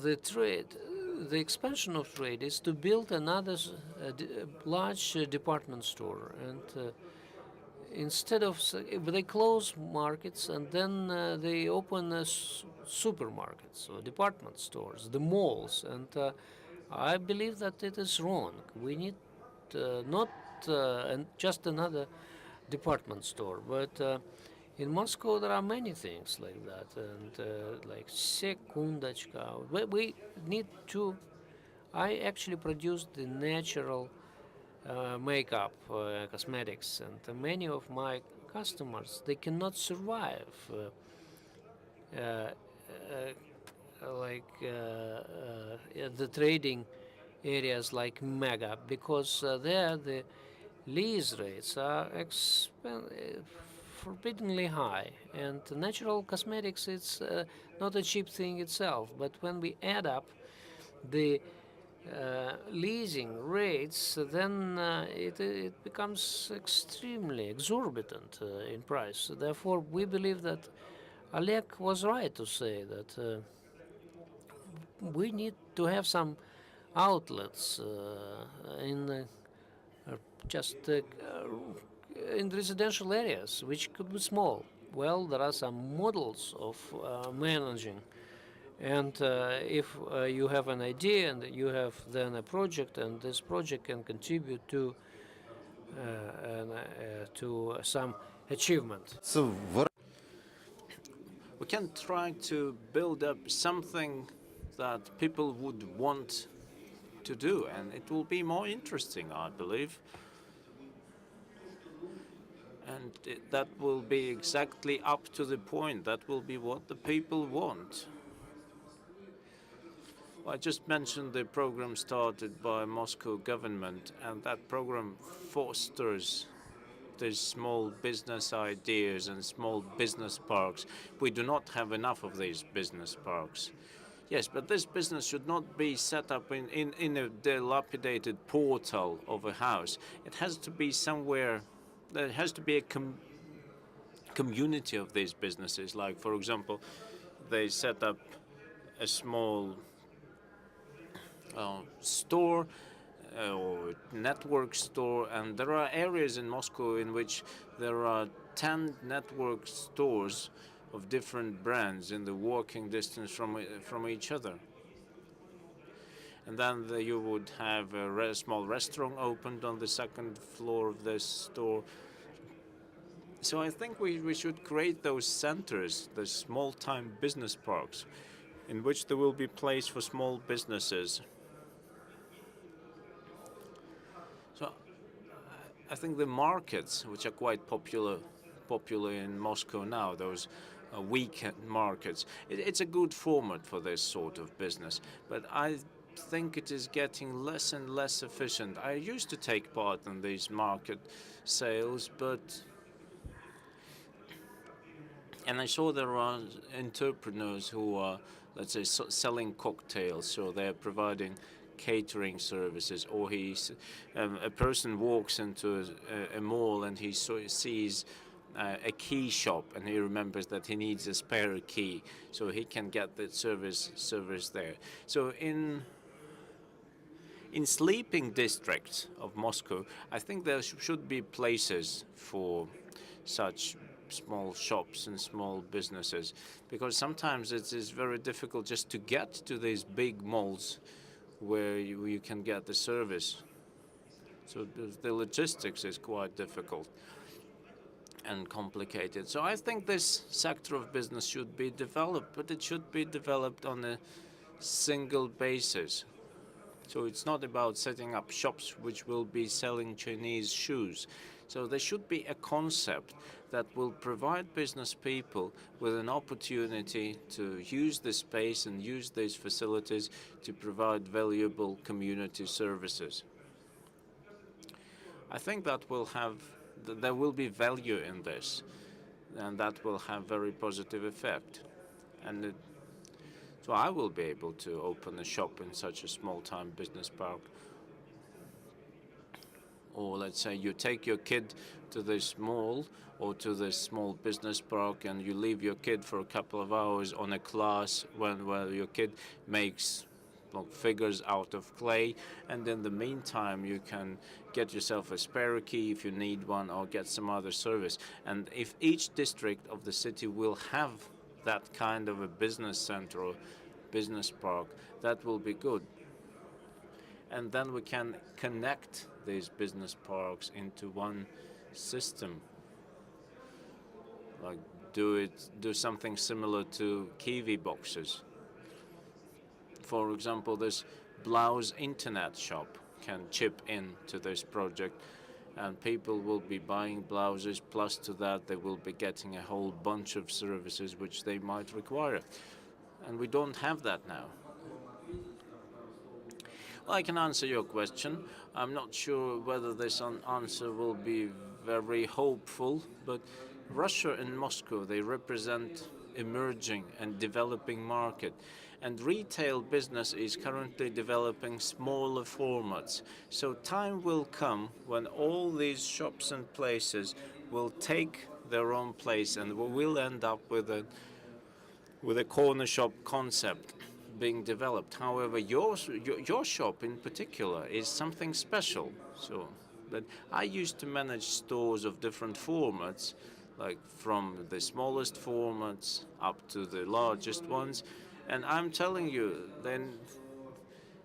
the trade, the expansion of trade, is to build another large department store, and instead of they close markets, and then they open supermarkets or department stores, the malls, and I believe that it is wrong. We need not just another department store, but in Moscow there are many things like that, and like Sekundachka. We need to. I actually produced the natural makeup, cosmetics, and many of my customers, they cannot survive uh, the trading areas like Mega, because there the lease rates are forbiddingly high, and natural cosmetics it's not a cheap thing itself. But when we add up the leasing rates, then it becomes extremely exorbitant in price. Therefore, we believe that Oleg was right to say that we need to have some outlets just in residential areas, which could be small. Well, there are some models of managing, and if you have an idea and you have then a project, and this project can contribute to some achievement. We can try to build up something that people would want to do, and it will be more interesting, I believe. And that will be exactly up to the point. That will be what the people want. I just mentioned the program started by Moscow government, and that program fosters these small business ideas and small business parks. We do not have enough of these business parks. Yes, but this business should not be set up in a dilapidated portal of a house. It has to be somewhere, there has to be a community of these businesses. Like, for example, they set up a small store or network store, and there are areas in Moscow in which there are 10 network stores of different brands in the walking distance from each other. And then you would have a small restaurant opened on the second floor of this store. So I think we should create those centers, the small-time business parks, in which there will be place for small businesses. So I think the markets, which are quite popular in Moscow now, those weekend markets, it's a good format for this sort of business. But I think it is getting less and less efficient. I used to take part in these market sales, and I saw there are entrepreneurs who are, let's say, selling cocktails, so they're providing catering services, or a person walks into a mall and he sees a key shop, and he remembers that he needs a spare key, so he can get the service there. So in sleeping districts of Moscow, I think there should be places for such small shops and small businesses, because sometimes it is very difficult just to get to these big malls where you can get the service. So the logistics is quite difficult and complicated. So I think this sector of business should be developed, but it should be developed on a single basis. So it's not about setting up shops which will be selling Chinese shoes. So there should be a concept that will provide business people with an opportunity to use the space and use these facilities to provide valuable community services. I think that there will be value in this, and that will have very positive effect. And so I will be able to open a shop in such a small-time business park. Or let's say you take your kid to this mall or to this small business park, and you leave your kid for a couple of hours on a class where your kid makes figures out of clay, and in the meantime you can get yourself a spare key if you need one, or get some other service. And if each district of the city will have that kind of a business center or business park, that will be good. And then we can connect these business parks into one system. Like do something similar to Kiwi boxes. For example, this Blouse internet shop can chip in to this project, and people will be buying blouses, plus to that they will be getting a whole bunch of services which they might require. And we don't have that now. Well, I can answer your question. I'm not sure whether this answer will be very hopeful, but Russia and Moscow, they represent emerging and developing market. And retail business is currently developing smaller formats. So time will come when all these shops and places will take their own place, and we will end up with a corner shop concept being developed. However, your shop in particular is something special. So, but I used to manage stores of different formats, like from the smallest formats up to the largest ones, and I'm telling you, then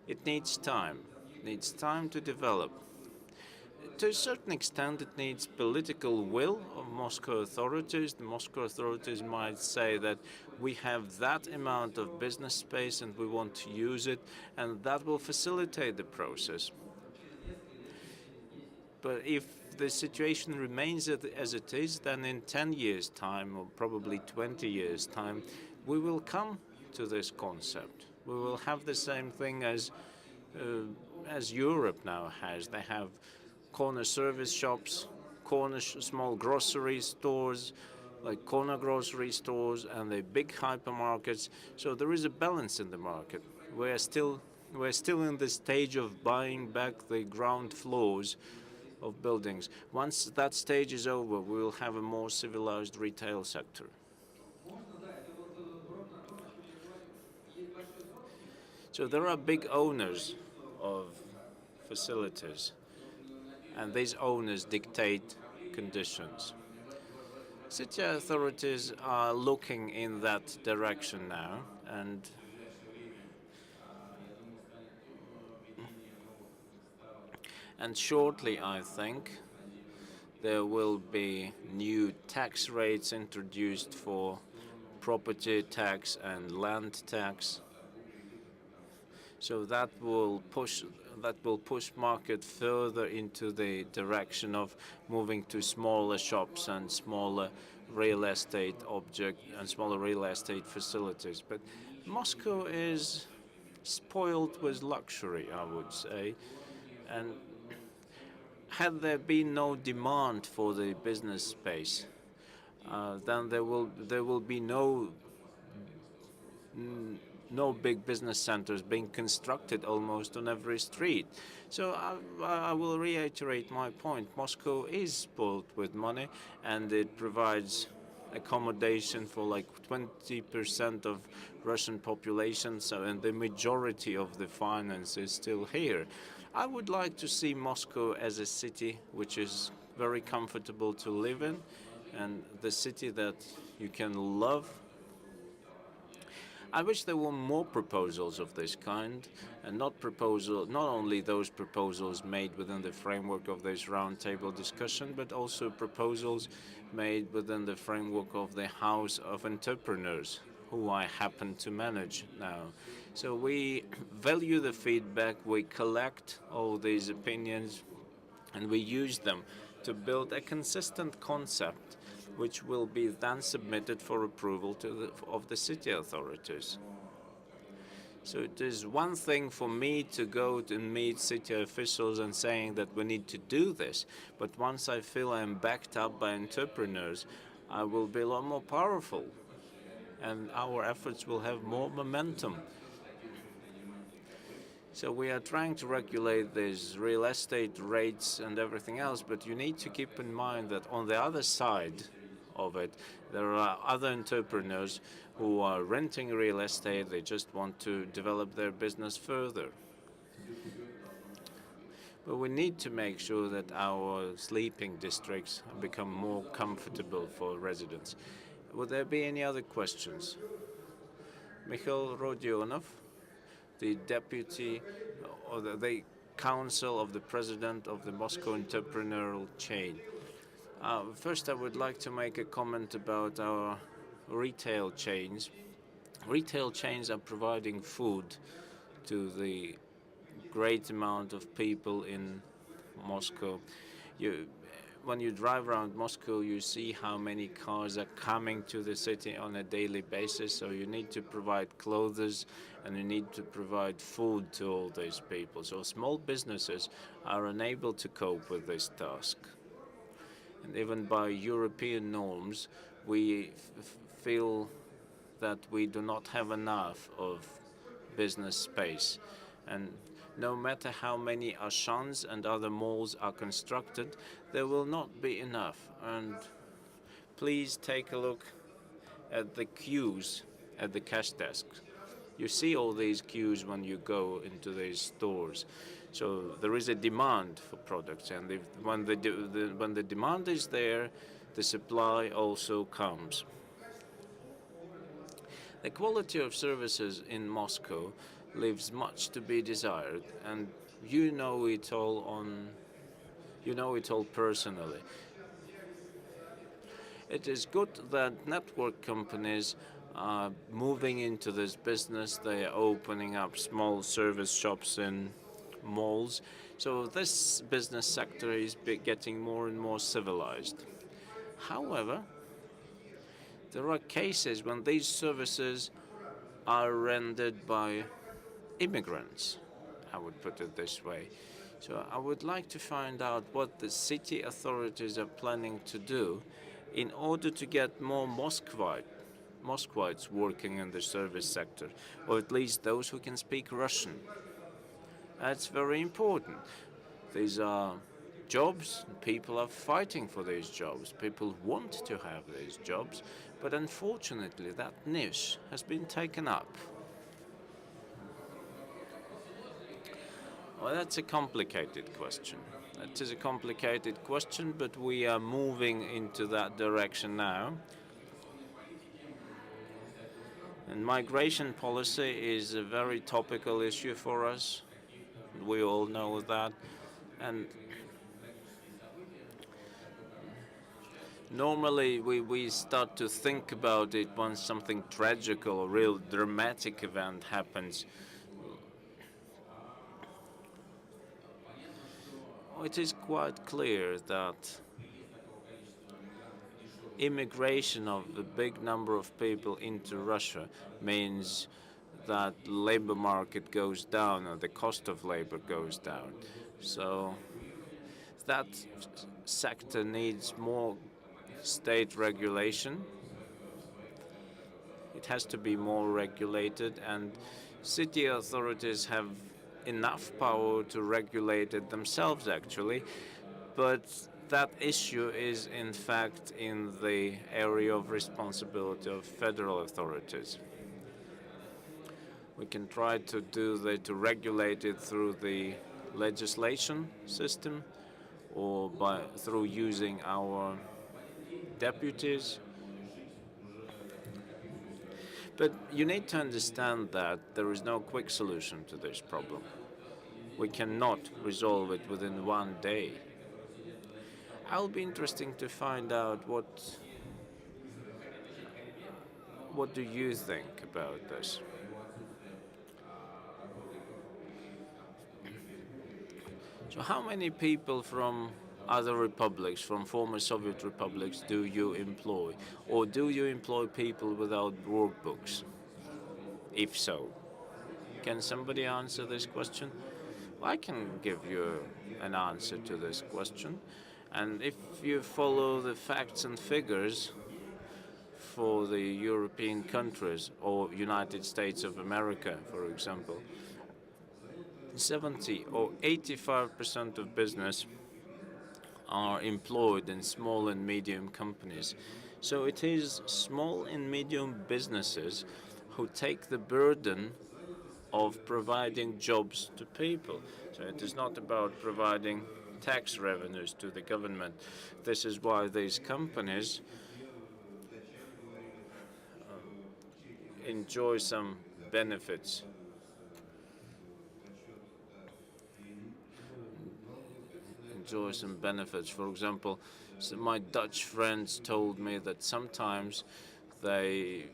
it needs time. It needs time to develop. To a certain extent, it needs political will of Moscow authorities. The Moscow authorities might say that we have that amount of business space and we want to use it, and that will facilitate the process. But if the situation remains as it is, then in 10 years' time, or probably 20 years' time, we will come to this concept. We will have the same thing as Europe now has. They have corner service shops, small grocery stores, like corner grocery stores, and the big hypermarkets. So there is a balance in the market. We're still in the stage of buying back the ground floors of buildings. Once that stage is over, we will have a more civilized retail sector. So there are big owners of facilities, and these owners dictate conditions. City authorities are looking in that direction now, and shortly, I think, there will be new tax rates introduced for property tax and land tax. So that will push market further into the direction of moving to smaller shops and smaller real estate facilities. But Moscow is spoiled with luxury, I would say, and had there been no demand for the business space, then there will be no big business centers being constructed almost on every street. So I will reiterate my point. Moscow is spoiled with money, and it provides accommodation for like 20% of Russian population, and the majority of the finance is still here. I would like to see Moscow as a city which is very comfortable to live in, and the city that you can love. I wish there were more proposals of this kind, and not only those proposals made within the framework of this roundtable discussion, but also proposals made within the framework of the House of Entrepreneurs, who I happen to manage now. So we value the feedback, we collect all these opinions, and we use them to build a consistent concept which will be then submitted for approval of the city authorities. So it is one thing for me to go and meet city officials and saying that we need to do this, but once I feel I'm backed up by entrepreneurs, I will be a lot more powerful, and our efforts will have more momentum. So we are trying to regulate these real estate rates and everything else, but you need to keep in mind that on the other side of it, there are other entrepreneurs who are renting real estate. They just want to develop their business further. But we need to make sure that our sleeping districts become more comfortable for residents. Would there be any other questions? Mikhail Rodionov, the deputy or the council of the president of the Moscow entrepreneurial chain. First, I would like to make a comment about our retail chains. Retail chains are providing food to the great amount of people in Moscow. You, when you drive around Moscow, you see how many cars are coming to the city on a daily basis. So you need to provide clothes and you need to provide food to all these people. So small businesses are unable to cope with this task. And even by European norms, we feel that we do not have enough of business space. And no matter how many Auchans and other malls are constructed, there will not be enough. And please take a look at the queues at the cash desks. You see all these queues when you go into these stores. So there is a demand for products, and when the demand is there, the supply also comes. The quality of services in Moscow leaves much to be desired, and you know it all personally. It is good that network companies are moving into this business. They are opening up small service shops in malls. So this business sector is getting more and more civilized. However, there are cases when these services are rendered by immigrants, I would put it this way. So I would like to find out what the city authorities are planning to do in order to get more Muscovites working in the service sector, or at least those who can speak Russian. That's very important. These are jobs, and people are fighting for these jobs. People want to have these jobs, but unfortunately that niche has been taken up. Well, that's a complicated question. That is a complicated question, but we are moving into that direction now. And migration policy is a very topical issue for us. We all know that. And normally we start to think about it when something tragic or real dramatic event happens. It is quite clear that immigration of a big number of people into Russia means that labor market goes down or the cost of labor goes down. So that sector needs more state regulation. It has to be more regulated, and city authorities have enough power to regulate it themselves, actually. But that issue is, in fact, in the area of responsibility of federal authorities. We can try to regulate it through the legislation system or through using our deputies. But you need to understand that there is no quick solution to this problem. We cannot resolve it within one day. I'll be interesting to find out what do you think about this? So how many people from other republics, from former Soviet republics, do you employ? Or do you employ people without workbooks? If so, can somebody answer this question? I can give you an answer to this question. And if you follow the facts and figures for the European countries or United States of America, for example, 70 or 85% of business are employed in small and medium companies. So it is small and medium businesses who take the burden of providing jobs to people. So it is not about providing tax revenues to the government. This is why these companies enjoy some benefits. For example, my Dutch friends told me that sometimes the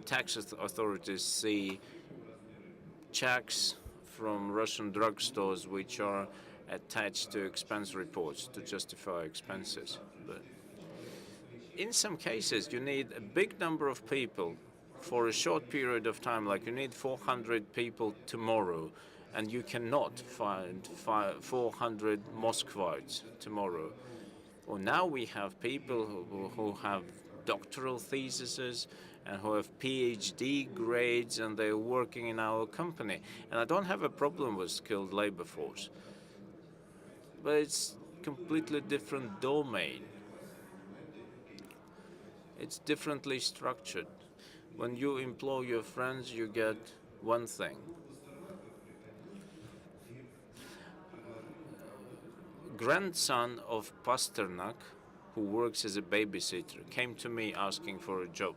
tax authorities see checks from Russian drugstores which are attached to expense reports to justify expenses. But in some cases, you need a big number of people for a short period of time, like you need 400 people tomorrow, and you cannot find 400 Muscovites tomorrow. Well, now we have people who have doctoral theses and who have PhD grades, and they're working in our company. And I don't have a problem with skilled labor force, but it's completely different domain. It's differently structured. When you employ your friends, you get one thing. Grandson of Pasternak, who works as a babysitter, came to me asking for a job.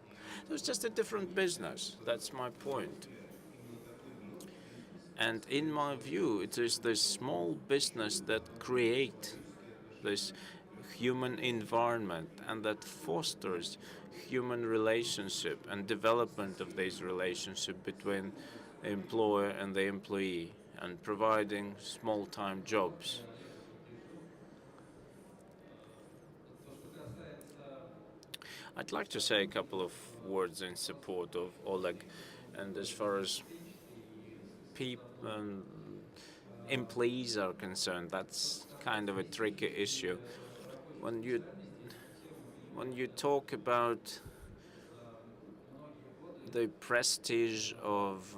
It was just a different business. That's my point. And in my view, it is this small business that create this human environment and that fosters human relationship and development of this relationship between the employer and the employee, and providing small-time jobs. I'd like to say a couple of words in support of Oleg, and as far as employees are concerned, that's kind of a tricky issue. When you talk about the prestige of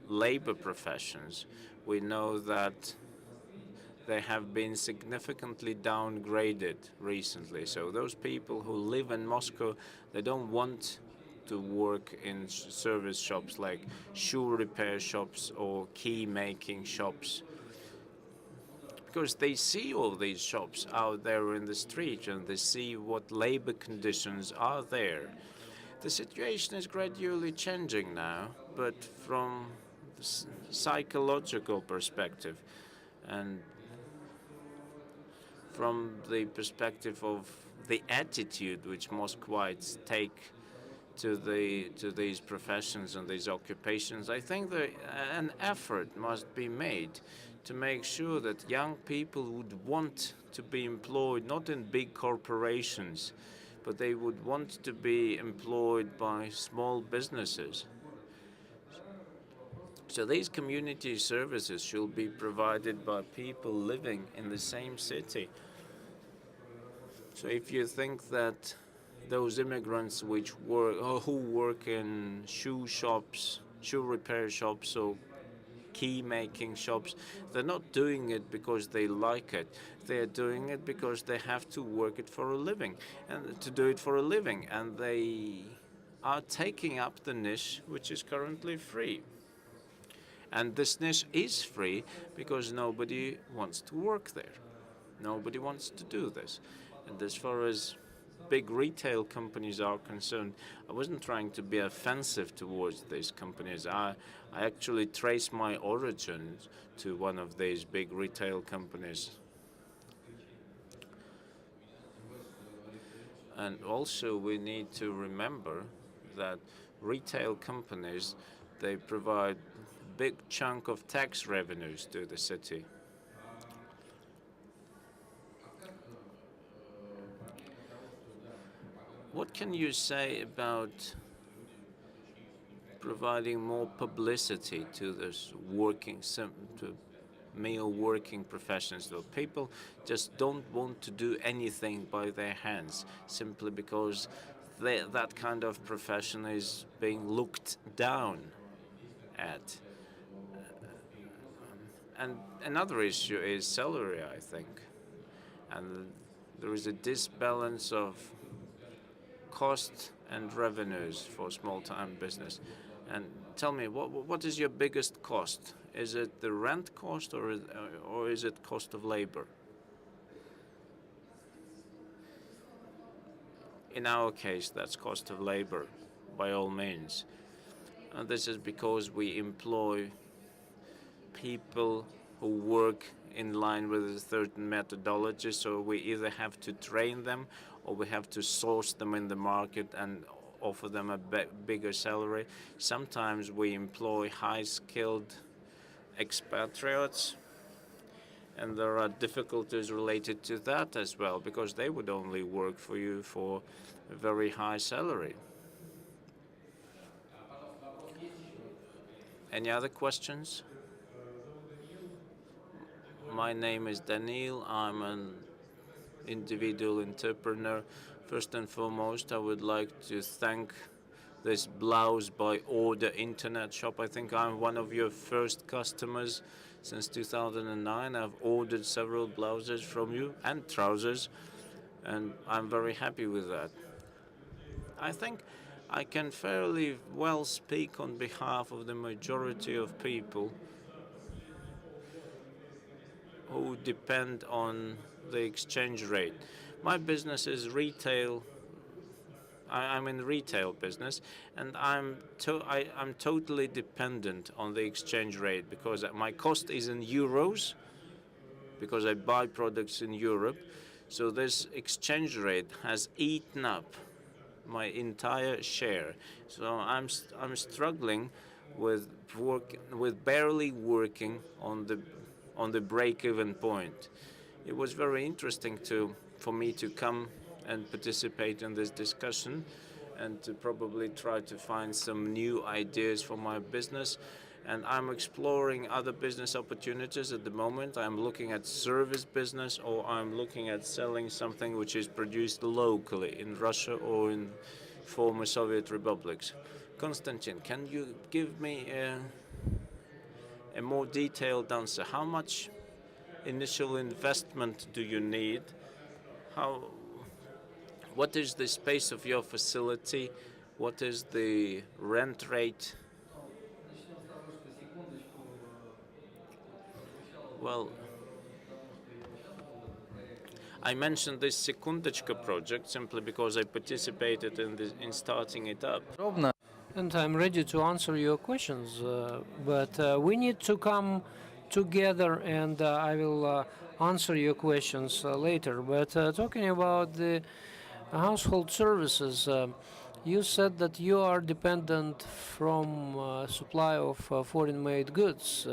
labor professions, we know that they have been significantly downgraded recently. So those people who live in Moscow, they don't want to work in service shops like shoe repair shops or key making shops, because they see all these shops out there in the street and they see what labor conditions are there. The situation is gradually changing now, but from the psychological perspective and from the perspective of the attitude which Muscovites take to these professions and these occupations, I think that an effort must be made to make sure that young people would want to be employed not in big corporations, but they would want to be employed by small businesses. So these community services should be provided by people living in the same city. So if you think that those immigrants who work in shoe shops, shoe repair shops, or key making shops, they're not doing it because they like it. They're doing it because they have to work it for a living, and to do it for a living, and they are taking up the niche which is currently free. And this niche is free because nobody wants to work there. Nobody wants to do this. And as far as big retail companies are concerned, I wasn't trying to be offensive towards these companies. I actually trace my origins to one of these big retail companies. And also we need to remember that retail companies, they provide a big chunk of tax revenues to the city. What can you say about providing more publicity to this to male working professions? So people just don't want to do anything by their hands simply because that kind of profession is being looked down at. And another issue is salary, I think. And there is a disbalance of cost and revenues for small-time business. And tell me, what is your biggest cost? Is it the rent cost or is it cost of labor? In our case, that's cost of labor, by all means. And this is because we employ people who work in line with a certain methodology, so we either have to train them or we have to source them in the market and offer them a bigger salary. Sometimes we employ high-skilled expatriates, And there are difficulties related to that as well, because they would only work for you for a very high salary. Any other questions? My name is Daniil. I'm an individual entrepreneur. First and foremost, I would like to thank this blouse by order internet shop. I think I'm one of your first customers since 2009. I've ordered several blouses from you and trousers, and I'm very happy with that. I think I can fairly well speak on behalf of the majority of people who depend on the exchange rate. My business is retail. I'm in retail business, and I'm totally dependent on the exchange rate because my cost is in euros, because I buy products in Europe. So this exchange rate has eaten up my entire share. So I'm struggling with barely working on the break-even point. It was very interesting for me to come and participate in this discussion and to probably try to find some new ideas for my business. And I'm exploring other business opportunities at the moment. I'm looking at service business, or I'm looking at selling something which is produced locally in Russia or in former Soviet republics. Konstantin, can you give me a more detailed answer? How much initial investment do you need? What is the space of your facility? What is the rent rate? Well, I mentioned this Sekundочка project simply because I participated in starting it up. And I'm ready to answer your questions, but we need to come together, and I will answer your questions later. But talking about the household services, you said that you are dependent from supply of foreign-made goods,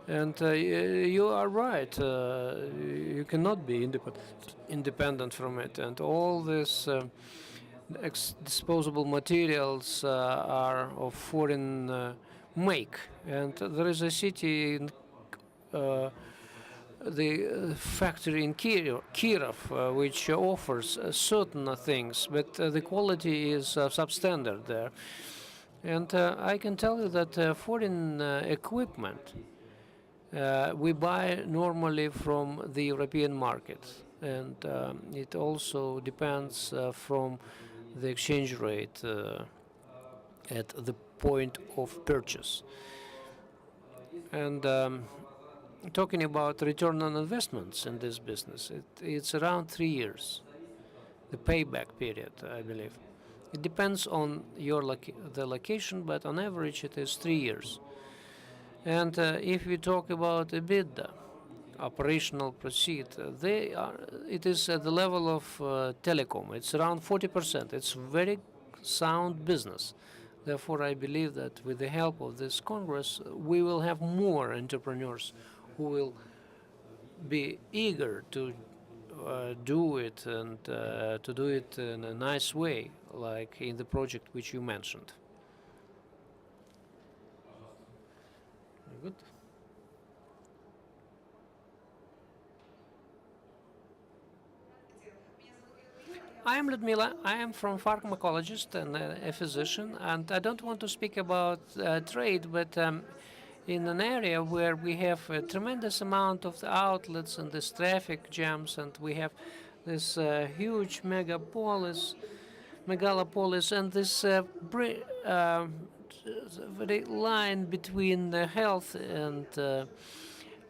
and you are right. You cannot be independent from it, and all this. Disposable materials are of foreign make, and there is a city in the factory in Kirov which offers certain things, but the quality is substandard there. And I can tell you that foreign equipment we buy normally from the European market, and it also depends from the exchange rate at the point of purchase. And talking about return on investments in this business, it's around 3 years, the payback period, I believe. It depends on the location, but on average it is 3 years. And if we talk about EBITDA, operational proceed, it is at the level of telecom. It's around 40%. It's very sound business. Therefore, I believe that with the help of this Congress, we will have more entrepreneurs who will be eager to do it, and to do it in a nice way, like in the project which you mentioned. Good. I am Ludmila. I am from pharmacologist and a physician, and I don't want to speak about trade, but in an area where we have a tremendous amount of the outlets and this traffic jams, and we have this huge megalopolis, and this very line between health and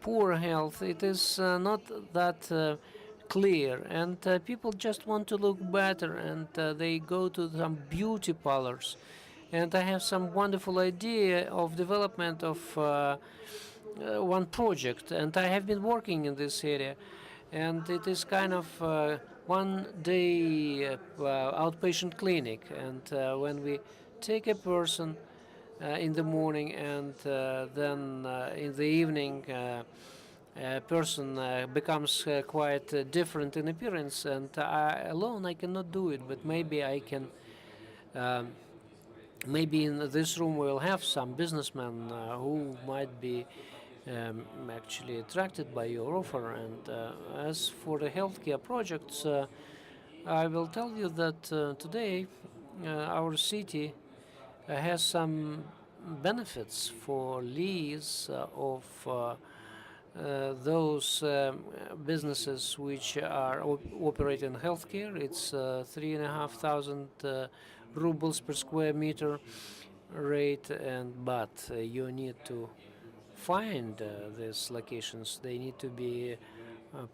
poor health. It is not that clear, and people just want to look better, and they go to some beauty parlors. And I have some wonderful idea of development of one project, and I have been working in this area, and it is kind of one day outpatient clinic, and when we take a person in the morning, and then in the evening a person becomes quite different in appearance, and alone I cannot do it. But maybe I can. Um, Maybe in this room we'll have some businessmen who might be actually attracted by your offer. And as for the healthcare projects, I will tell you that today our city has some benefits for lease of those businesses which are operate in healthcare. It's 3,500 rubles per square meter rate, and but you need to find these locations. They need to be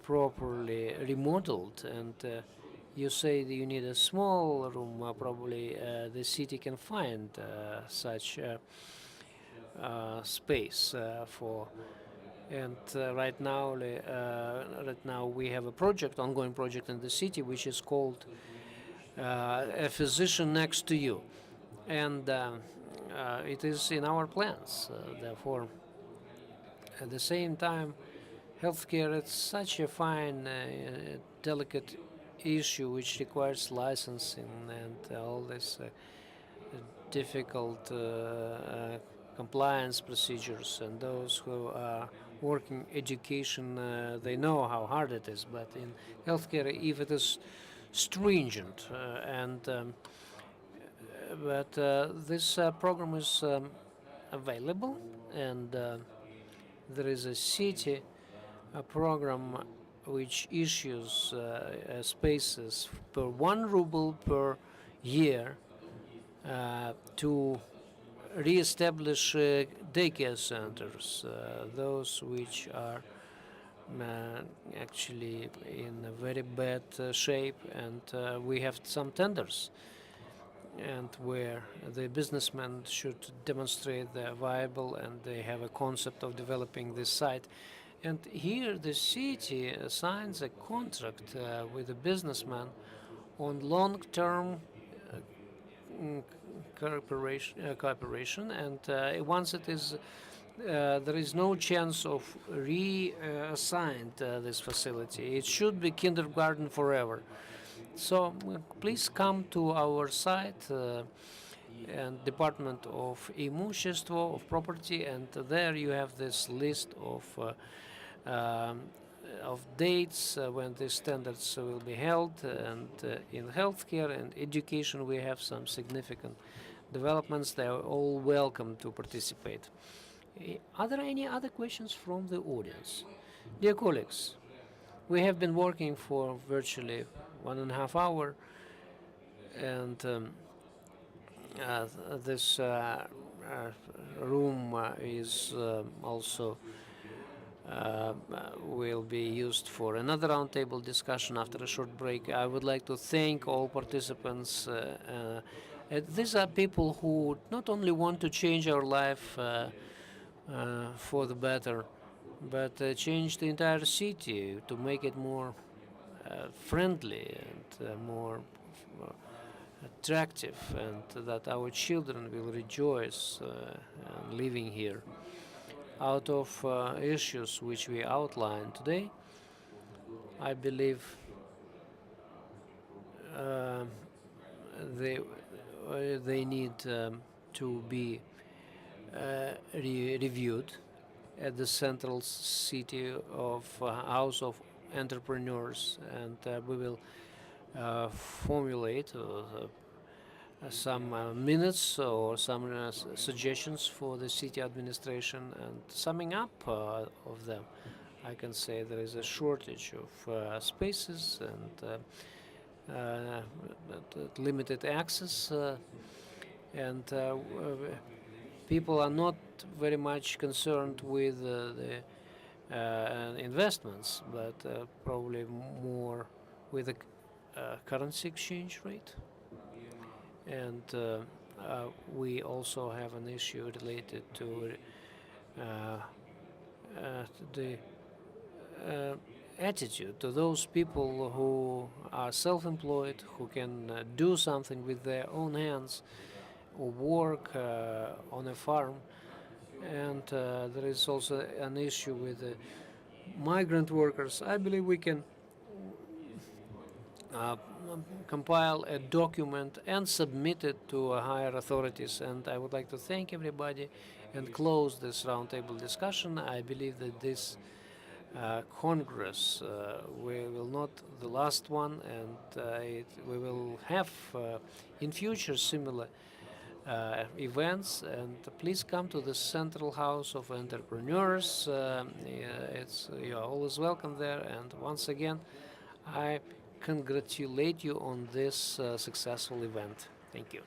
properly remodeled, and you say that you need a small room. Probably the city can find such space for. And right now we have a project, ongoing project in the city, which is called "A Physician Next to You," and it is in our plans. Therefore, at the same time, healthcare is such a fine, delicate issue which requires licensing and all this difficult compliance procedures. And those who are working education, they know how hard it is. But in healthcare, if it is stringent and but this program is available, and there is a city program which issues spaces per 1 ruble per year to re-establish daycare centers, those which are actually in a very bad shape, and we have some tenders, and where the businessmen should demonstrate they're viable and they have a concept of developing this site. And here the city signs a contract with the businessman on long-term cooperation, and once it is there is no chance of reassigned this facility. It should be kindergarten forever. So please come to our site and Department of Имущество, of Property, and there you have this list of dates when these standards will be held. And in healthcare and education we have some significant developments. They are all welcome to participate. Are there any other questions from the audience? Dear colleagues, we have been working for virtually 1.5 hours, and this room is also will be used for another roundtable discussion after a short break. I would like to thank all participants. These are people who not only want to change our life for the better, but change the entire city to make it more friendly and more attractive, and that our children will rejoice living here. Out of issues which we outlined today, I believe they need to be reviewed at the central city of House of Entrepreneurs, and we will formulate some minutes or some suggestions for the city administration. And summing up of them, I can say there is a shortage of spaces and limited access, and people are not very much concerned with the investments, but probably more with the currency exchange rate. And we also have an issue related to the attitude to those people who are self-employed, who can do something with their own hands or work on a farm. And there is also an issue with migrant workers. I believe we can uh, compile a document and submit it to higher authorities. And I would like to thank everybody and close this roundtable discussion. I believe that this Congress we will not the last one, and we will have in future similar events. And please come to the Central House of Entrepreneurs. You are always welcome there. And once again, I congratulate you on this successful event. Thank you.